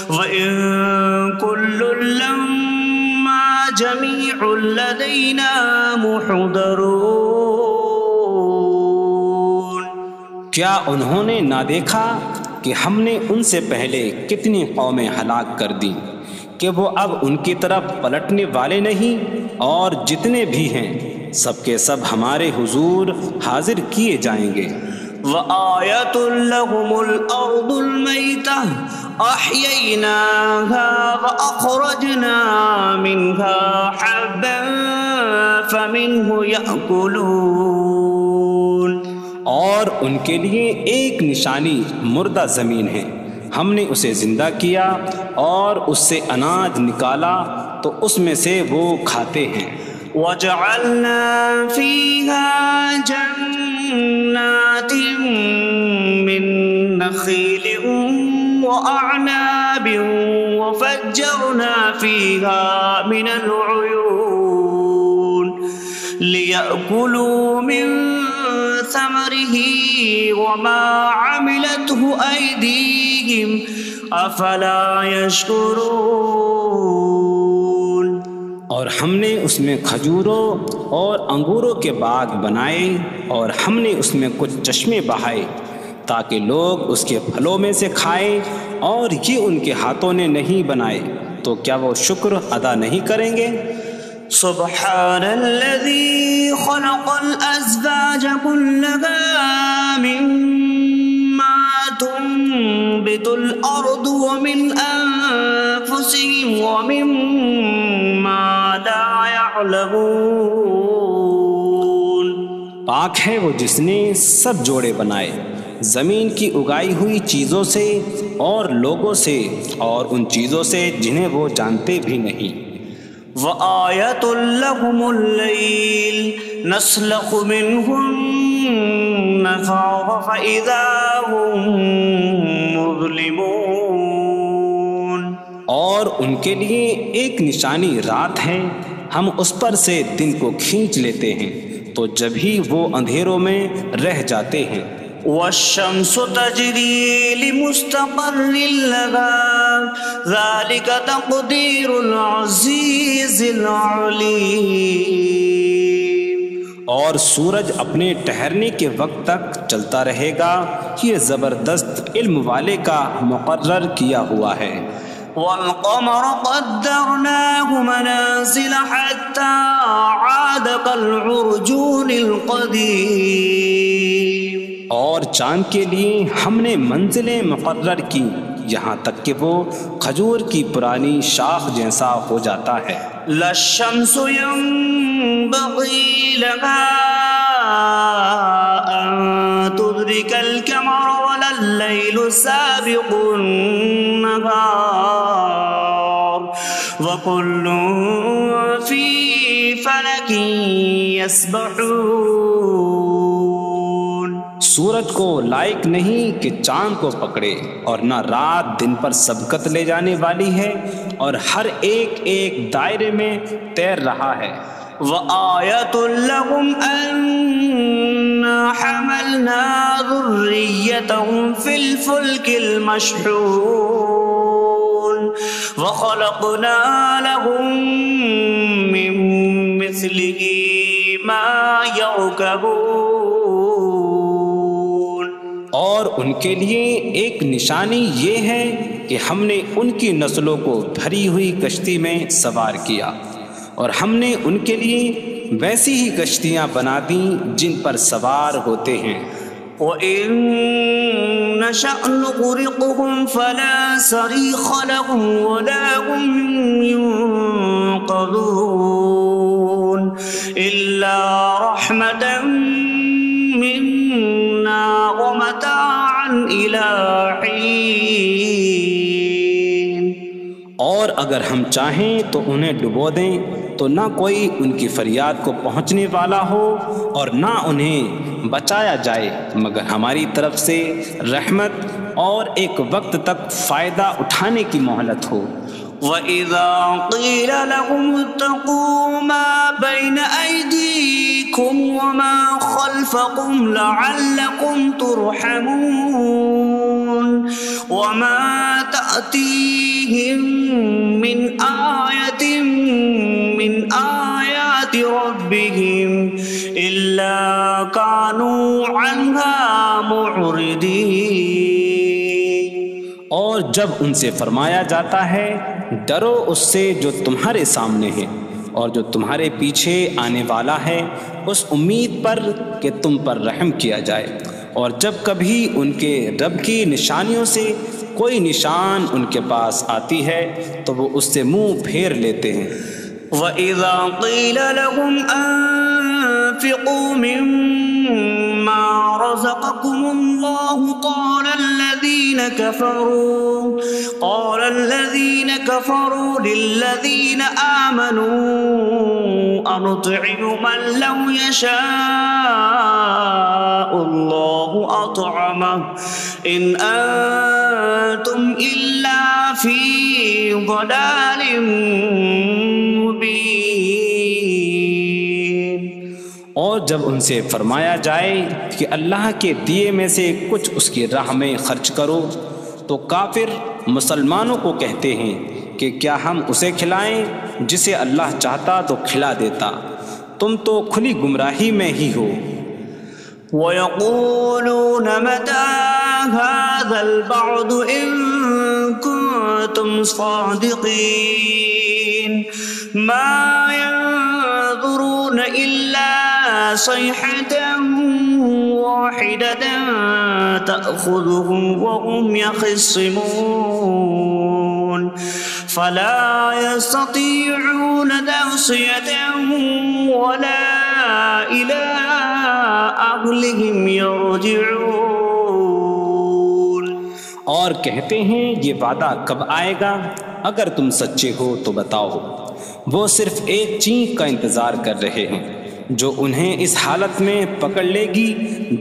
وَإِن كُلٌّ لَّمَّا جَمِيعٌ لَّدَيْنَا مُحْضَرُونَ۔ کیا انہوں نے نہ دیکھا کہ ہم نے ان سے پہلے کتنی قومیں ہلاک کر دیں کہ وہ اب ان کی طرف پلٹنے والے نہیں، اور جتنے بھی ہیں سب کے سب ہمارے حضور حاضر کیے جائیں گے۔ وَآيَةٌ لَّهُمُ الْأَرْضُ الْمَيْتَةُ أَحْيَيْنَاهَا وَأَخْرَجْنَا مِنْهَا حَبًّا فَمِنْهُ يَأْكُلُونَ۔ اور ان کے لیے ایک نشانی مردہ زمین ہے، ہم نے اسے زندہ کیا اور اس سے اناج نکالا تو اس میں سے وہ کھاتے ہیں۔ وَجَعَلْنَا فِيهَا جَنَّاتٍ مِّن نَّخِيلٍ وَأَعْنَابٍ وَفَجَّرْنَا فِيهَا مِنَ الْعُيُونِ لِيَأْكُلُوا مِن ثَمَرِهِ وَمَا عَمِلَتْهُ أَيْدِيهِمْ أَفَلَا يَشْكُرُونَ۔ اور ہم نے اس میں کھجوروں اور انگوروں کے باغ بنائے، اور ہم نے اس میں کچھ چشمے بہائے تاکہ لوگ اس کے پھلوں میں سے کھائیں، اور یہ ان کے ہاتھوں نے نہیں بنائے، تو کیا وہ شکر ادا نہیں کریں گے؟ سبحان الذي خلق الأزواج كلها مما تنبت الأرض ومن أنفسهم ومما لا يعلمون۔ پاک ہے وہ جس نے سب جوڑے بنائے زمین کی اگائی ہوئی چیزوں سے اور لوگوں سے اور ان چیزوں سے جنہیں وہ جانتے بھی نہیں۔ وَآيَةٌ لَّهُمُ اللَّيْلُ نَسْلَخُ مِنْهُ النَّهَارَ فَإِذَا هُم مُظْلِمُونَ۔ اور ان کے لیے ایک نشانی رات ہے، ہم اس پر سے دن کو کھینچ لیتے ہیں تو جبھی وہ اندھیروں میں رہ جاتے ہیں۔ وَالشَّمْسُ تَجْرِي لِمُسْتَقَرٍّ لَّهَا ذَلِكَ تَقْدِيرُ الْعَزِيزِ الْعَلِيمِ۔ اور سورج اپنے ٹھہرنے کے وقت تک چلتا رہے گا، یہ زبردست علم والے کا مقرر کیا ہوا ہے۔ وَالْقَمَرَ قَدَّرْنَاهُ مَنَازِلَ حَتَّى عَادَ كَالْعُرْجُونِ الْقَدِيمِ۔ اور چاند کے لیے ہم نے منزلیں مقرر کی یہاں تک کہ وہ کھجور کی پرانی شاخ جیسا ہو جاتا ہے۔ لا الشمس ينبغي لها أن تدرك القمر ولا الليل سابق النهار وكل في فلك يسبحون۔ سورج کو لائق نہیں کہ چاند کو پکڑے، اور نہ رات دن پر سبقت لے جانے والی ہے، اور ہر ایک ایک دائرے میں تیر رہا ہے۔ وَآيَةٌ لَهُمْ أَنَّا حَمَلْنَا ذُرِّيَّتَهُمْ فِي الْفُلْكِ الْمَشْحُونِ وَخَلَقْنَا لَهُم مِّن مِّثْلِهِ مَا يَرْكَبُونَ۔ اور ان کے لیے ایک نشانی یہ ہے کہ ہم نے ان کی نسلوں کو بھری ہوئی کشتی میں سوار کیا، اور ہم نے ان کے لیے ویسی ہی کشتیاں بنا دیں جن پر سوار ہوتے ہیں۔ وَإِن نَّشَأْ نُغْرِقْهُمْ فَلَا صَرِيخَ لَهُمْ وَلَا هُمْ يُنقَذُونَ إِلَّا رَحْمَةً مِّنَّا وَمَتَاعًا إِلَىٰ حِينٍ۔ اور اگر ہم چاہیں تو انہیں ڈبو دیں تو نہ کوئی ان کی فریاد کو پہنچنے والا ہو اور نہ انہیں بچایا جائے مگر ہماری طرف سے رحمت اور ایک وقت تک فائدہ اٹھانے کی مہلت ہو۔ وَإِذَا قِيلَ لَهُمُ اتَّقُوا مَا بَيْنَ أَيْدِيكُمْ وَمَا خَلْفَكُمْ لَعَلَّكُمْ تُرْحَمُونَ وَمَا تَأْتِيهِم مِّنْ آيَةٍ مِّنْ آيَاتِ رَبِّهِمْ إِلَّا كَانُوا عَنْهَا مُعْرِضِينَ۔ اور جب ان سے فرمایا جاتا ہے ڈرو اس سے جو تمہارے سامنے ہے اور جو تمہارے پیچھے آنے والا ہے، اس امید پر کہ تم پر رحم کیا جائے، اور جب کبھی ان کے رب کی نشانیوں سے کوئی نشان ان کے پاس آتی ہے تو وہ اس سے منہ پھیر لیتے ہیں۔ وَإِذَا قِيلَ لَهُمْ أَنفِقُوا مِمَّا رَزَقَكُمُ اللَّهُ قَالَ الَّذِينَ كَفَرُوا لِلَّذِينَ آمَنُوا أَنُطْعِمُ مَن لَّوْ يَشَاءُ اللَّهُ أَطْعَمَهُ إِنْ أَنتُمْ إِلَّا فِي ضَلَالٍ مُّبِينٍ۔ اور جب ان سے فرمایا جائے کہ اللہ کے دیے میں سے کچھ اس کی راہ میں خرچ کرو تو کافر مسلمانوں کو کہتے ہیں کہ کیا ہم اسے کھلائیں جسے اللہ چاہتا تو کھلا دیتا، تم تو کھلی گمراہی میں ہی ہو۔ وَيَقُولُونَ مَتَىٰ هَٰذَا الْوَعْدُ إِن كُنتُمْ صَادِقِينَ مَا يَنظُرُونَ إِلَّا صَيْحَةً وَاحِدَةً تَأْخُذُهُمْ وَهُمْ يَخِصِّمُونَ فَلَا يَسْتَطِيعُونَ تَوْصِيَةً وَلَا إِلَىٰ أَهْلِهِمْ يَرْجِعُونَ۔ اور کہتے ہیں یہ وعدہ کب آئے گا؟ اگر تم سچے ہو تو بتاؤ۔ وہ صرف ایک چینک کا انتظار کر رہے ہیں جو انہیں اس حالت میں پکڑ لے گی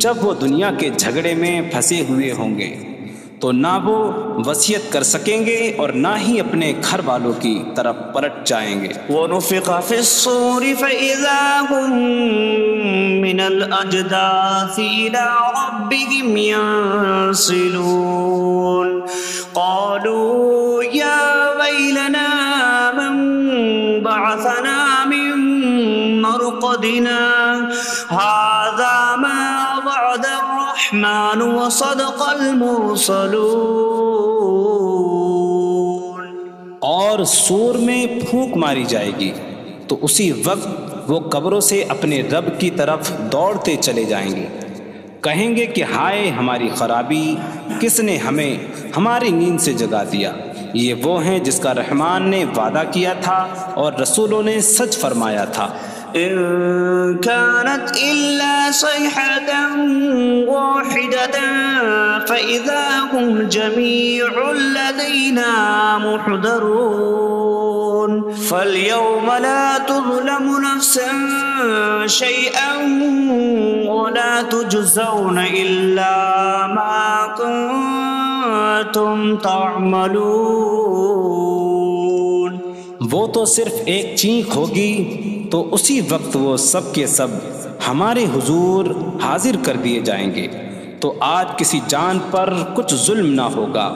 جب وہ دنیا کے جھگڑے میں پھنسے ہوئے ہوں گے، تو نہ وہ وصیت کر سکیں گے اور نہ ہی اپنے گھر والوں کی طرف پلٹ جائیں گے۔ وَنُفِخَ فِي الصُّورِ فَإِذَا هُم مِّنَ الْأَجْدَاثِ إِلَىٰ رَبِّهِمْ يَنسِلُونَ قَالُوا يَا وَيْلَنَا مَن بَعَثَنَا مِن مَّرْقَدِنَا هَٰذَا مَا وَعَدَ الرَّحْمَٰنُ وَصَدَقَ الْمُرْسَلُونَ۔ اور سور میں پھونک ماری جائے گی تو اسی وقت وہ قبروں سے اپنے رب کی طرف دوڑتے چلے جائیں گے، کہیں گے کہ ہائے ہماری خرابی، کس نے ہمیں ہماری نیند سے جگا دیا۔ یہ وہ ہیں جس کا رحمان نے وعدہ کیا تھا اور رسولوں نے سچ فرمایا تھا۔ إن كانت إلا صيحة واحدة فإذا إنهم جميع لدينا محضرون فاليوم لا تظلم نفس شيئا ولا تجزون إلا ما كنتم تعملون۔ وہ تو صرف ایک چینخ ہوگی تو اسی وقت وہ سب کے سب ہمارے حضور حاضر کر دیے جائیں گے، تو آج کسی جان پر کچھ ظلم نہ ہوگا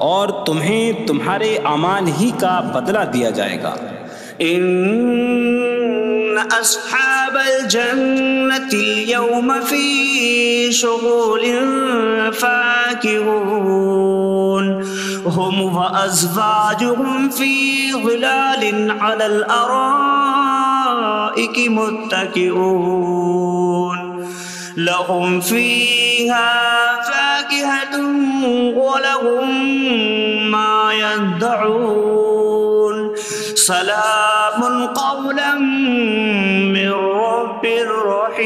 اور تمہیں تمہارے اعمال ہی کا بدلہ دیا جائے گا۔ إن أصحاب الجنة اليوم في شغل فاكهون هم وأزواجهم في ظلال على الأرائك متكئون لهم فيها فاكهة ولهم ما يدعون سلام قولا من رب رحیم۔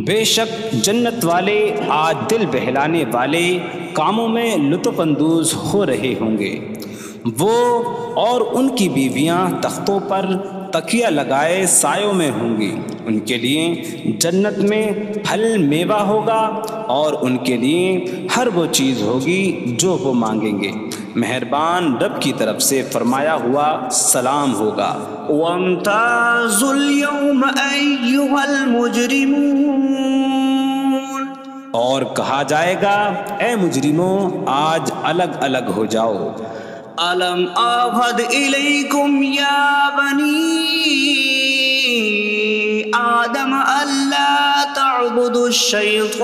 بے شک جنت والے آج دل بہلانے والے کاموں میں لطف اندوز ہو رہے ہوں گے۔ وہ اور ان کی بیویاں تختوں پر تکیہ لگائے سایوں میں ہوں گی، ان کے لیے جنت میں پھل میوہ ہوگا اور ان کے لیے ہر وہ چیز ہوگی جو وہ مانگیں گے، مہربان رب کی طرف سے فرمایا ہوا سلام ہوگا۔ وامتازوا اليوم أيها المجرمون، اور کہا جائے گا اے مجرموں آج الگ الگ ہو جاؤ۔ ألم أعهد إليكم يا بني آدم ألا تعبدوا الشيطان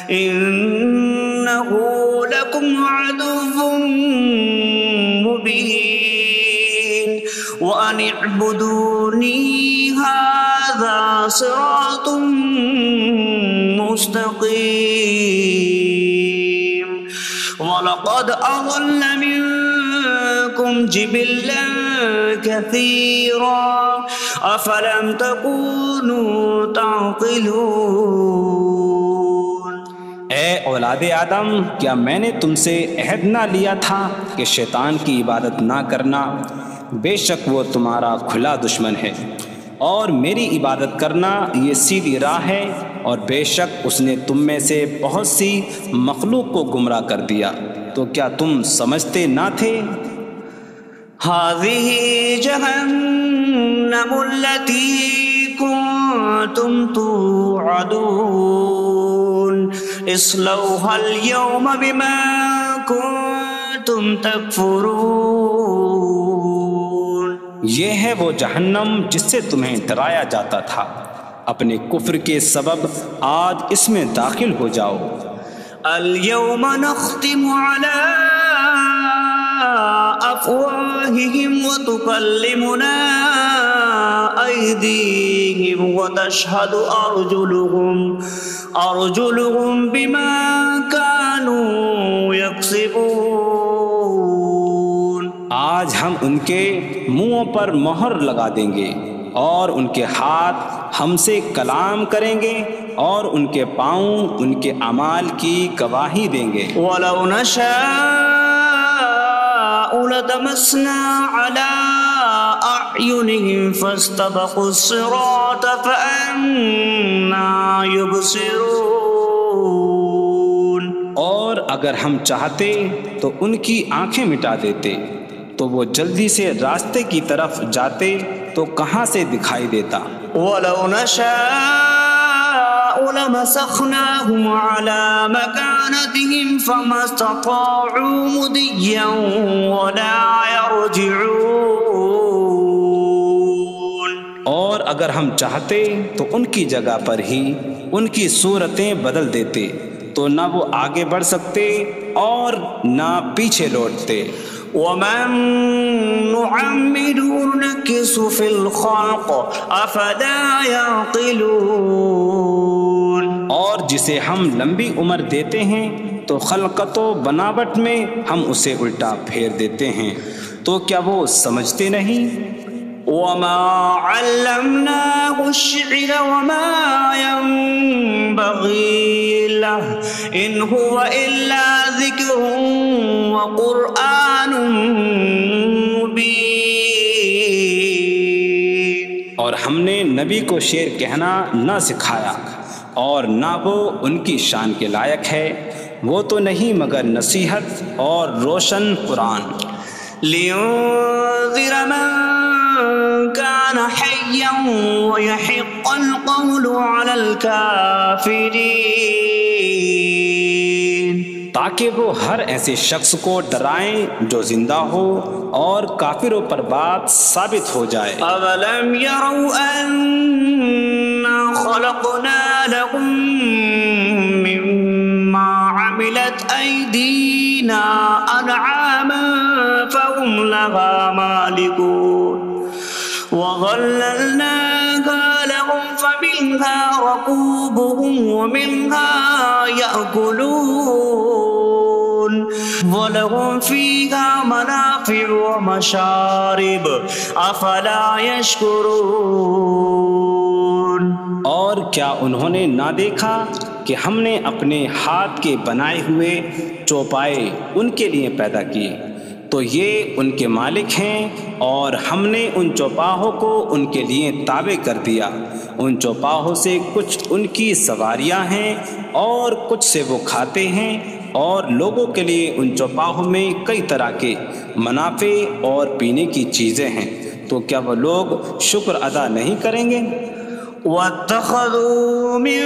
إنه لكم عدو مبين وأن اعبدوني هذا صراط مستقيم وَلَقَدْ أَضَلَّ مِنكُمْ جِبِلًّا كَثِيرًا أَفَلَمْ تَكُونُوا تَعْقِلُونَ۔ اے اولاد آدم، کیا میں نے تم سے عہد نہ لیا تھا کہ شیطان کی عبادت نہ کرنا؟ بے شک وہ تمہارا کھلا دشمن ہے، اور میری عبادت کرنا یہ سیدھی راہ ہے، اور بے شک اس نے تم میں سے بہت سی مخلوق کو گمراہ کر دیا، تو کیا تم سمجھتے نہ تھے؟ هذه جهنم التي كنتم توعدون اصلوها اليوم بما كنتم تكفرون۔ یہ ہے وہ جہنم جس سے تمہیں ڈرایا جاتا تھا، اپنے کفر کے سبب آج اس میں داخل ہو جاؤ۔ اليوم نختم على أفواههم وتكلمنا أيديهم وتشهد أرجلهم بما كانوا يكسبون۔ آج ہم ان کے منہوں پر مہر لگا دیں گے اور ان کے ہاتھ ہم سے کلام کریں گے اور ان کے پاؤں ان کے اعمال کی گواہی دیں گے۔ وَلَوْ نَشَاءُ لَطَمَسْنَا عَلَىٰ أَعْيُنِهِمْ فَاسْتَبَقُوا الصِّرَاطَ فَأَنَّىٰ يُبْصِرُونَ۔ اور اگر ہم چاہتے تو ان کی آنکھیں مٹا دیتے، تو وہ جلدی سے راستے کی طرف جاتے تو کہاں سے دکھائی دیتا۔ وَلَوْ نَشَاءُ لَمَسَخْنَاهُمْ عَلَىٰ مَكَانَتِهِمْ فَمَا اسْتَطَاعُوا مُضِيًّا وَلَا يَرْجِعُونَ۔ اور اگر ہم چاہتے تو ان کی جگہ پر ہی ان کی صورتیں بدل دیتے، تو نہ وہ آگے بڑھ سکتے اور نہ پیچھے لوٹتے۔ وَمَن نُعَمِّرْهُ نُنَكِّسْهُ فِي الْخَلْقِ أَفَلَا يَعْقِلُونَ۔ اور جسے ہم لمبی عمر دیتے ہیں تو خلقت و بناوٹ میں ہم اسے الٹا پھیر دیتے ہیں، تو کیا وہ سمجھتے نہیں؟ وَمَا عَلَّمْنَاهُ الشعر وما ينبغي له إن هو إلا ذكر وقرآن مبين۔ اور ہم نے نبی کو شعر کہنا نہ سکھایا اور نہ وہ ان کی شان کے لائق ہے، وہ تو نہیں مگر نصیحت اور روشن قرآن۔ لِيُنذِرَ مَن كَانَ حَيًّا وَيَحِقَّ الْقَوْلُ عَلَى الْكَافِرِينَ، تاکہ وہ ہر ایسے شخص کو ڈرائیں جو زندہ ہو اور کافروں پر بات ثابت ہو جائے۔ أَوَلَمْ يَرَوْا أَنَّا خَلَقْنَا لَهُم مِّمَّا عَمِلَتْ أَيْدِينَا أَنْعَامًا فَهُمْ لَهَا مَالِكُونَ وَظَلَّلْنَاهَا لَهُمْ فَمِنْهَا رَكُوبُهُمْ وَمِنْهَا يَأْكُلُونَ وَلَهُمْ فِيهَا مَنَافِعُ وَمَشَارِبُ أَفَلَا يَشْكُرُونَ۔ اور کیا انہوں نے نہ دیکھا کہ ہم نے اپنے ہاتھ کے بنائے ہوئے چوپائے ان کے لیے پیدا کیے، تو یہ ان کے مالک ہیں، اور ہم نے ان چوپاہوں کو ان کے لیے تابع کر دیا۔ ان چوپاہوں سے کچھ ان کی سواریاں ہیں اور کچھ سے وہ کھاتے ہیں، اور لوگوں کے لیے ان چوپاہوں میں کئی طرح کے منافع اور پینے کی چیزیں ہیں، تو کیا وہ لوگ شکر ادا نہیں کریں گے؟ وَاتَّخَذُوا مِن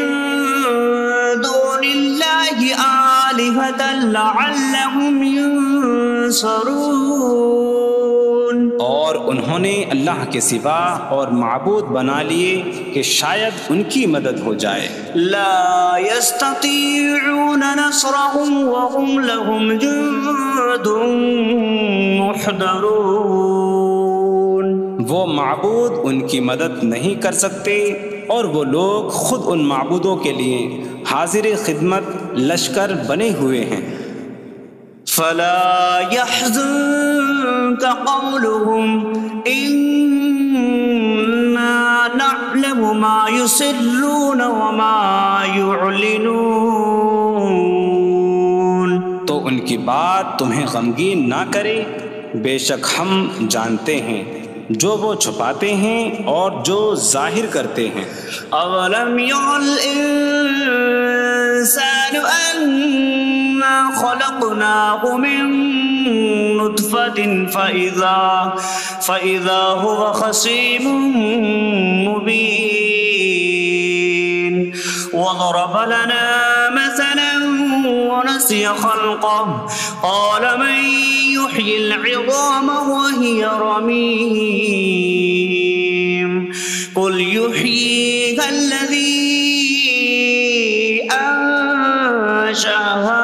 دُونِ اللَّهِ آلِهَةً لَعَلَّهُمْ يُنصَرُونَ، اور انہوں نے اللہ کے سوا اور معبود بنا لیے کہ شاید ان کی مدد ہو جائے۔ لَا يَسْتَطِيعُونَ نَصْرَهُمْ وَهُمْ لَهُمْ جُندٌ مُحْضَرُونَ، وہ معبود ان کی مدد نہیں کر سکتے، اور وہ لوگ خود ان معبودوں کے لیے حاضر خدمت لشکر بنے ہوئے ہیں۔ فَلَا يَحْزُنكَ قَوْلُهُمْ إِنَّا نَعْلَمُ مَا يُسِرُّونَ وَمَا يُعْلِنُونَ، تو ان کی بات تمہیں غمگین نہ کرے، بے شک ہم جانتے ہیں جو وہ چھپاتے ہیں اور جو ظاہر کرتے ہیں۔ أَوَلَمْ يَرَ الْإِنسَانُ أَنَّا خَلَقْنَاهُ مِن نُّطْفَةٍ فَإِذَا هُوَ خَصِيمٌ مُّبِينٌ وَضَرَبَ لَنَا مَثَلًا وَنَسِيَ خَلْقَهُ قَالَ مَن يُحْيِي الْعِظَامَ وَهِيَ رَمِيمٌ قُلْ يُحْيِيهَا الَّذِي أَنشَأَهَا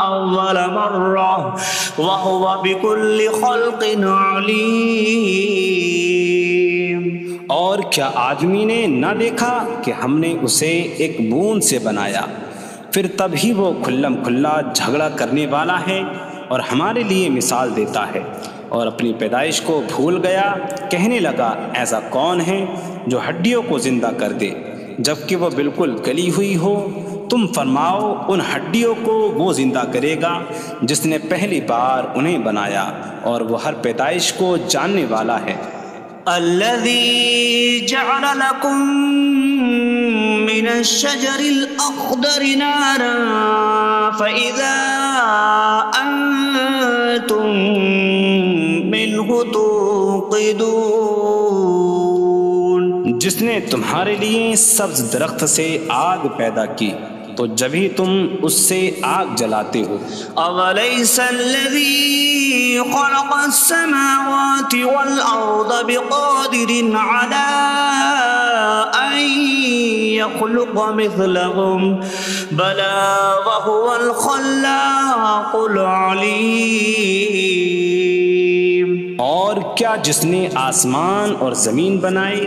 أَوَّلَ مَرَّةٍ وَهُوَ بِكُلِّ خَلْقٍ عَلِيمٌ۔ اور کیا آدمی نے نہ دیکھا کہ ہم نے اسے ایک بوند سے بنایا، پھر تب ہی وہ کھلم کھلا جھگڑا کرنے والا ہے اور ہمارے لیے مثال دیتا ہے، اور اپنی پیدائش کو بھول گیا، کہنے لگا ایسا کون ہے جو ہڈیوں کو زندہ کر دے جبکہ وہ بالکل گلی ہوئی ہو؟ تم فرماؤ ان ہڈیوں کو وہ زندہ کرے گا جس نے پہلی بار انہیں بنایا، اور وہ ہر پیدائش کو جاننے والا ہے۔ الذي جعل لكم من الشجر الأخضر نارا فإذا أنتم منه توقدون، جس نے تمہارے لیے سبز درخت سے آگ پیدا کی تو جبھی تم اس سے آگ جلاتے ہو۔ أَوَلَيْسَ الَّذِي خَلَقَ السَّمَاوَاتِ وَالْأَرْضَ بِقَادِرٍ عَلَىٰ أَن يَخْلُقَ مِثْلَهُم بَلَىٰ وَهُوَ الْخَلَّاقُ الْعَلِيمُ۔ اور کیا جس نے آسمان اور زمین بنائے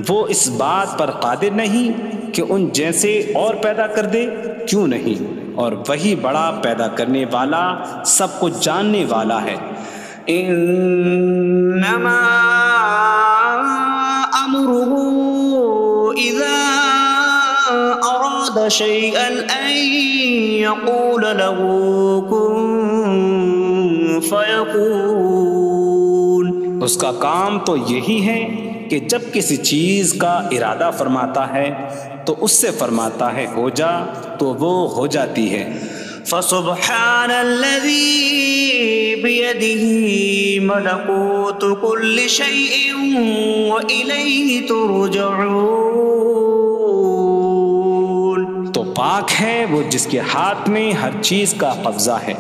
وہ اس بات پر قادر نہیں کہ ان جیسے اور پیدا کر دے؟ کیوں نہیں، اور وہی بڑا پیدا کرنے والا سب کچھ جاننے والا ہے۔ انما امره أراد شيئا أن يقول له كن فيكون. اس کا کام تو یہی ہے کہ جب کسی چیز کا ارادہ فرماتا ہے تو اس سے فرماتا ہے ہو جا تو وہ ہو جاتی ہے. فسبحان الذي بيده ملكوت كل شيء وإليه ترجعون. تو پاک ہے وہ جس کے ہاتھ میں ہر چیز کا قبضہ ہے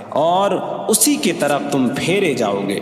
اور اسی کی طرف تم پھیرے جاؤ گے.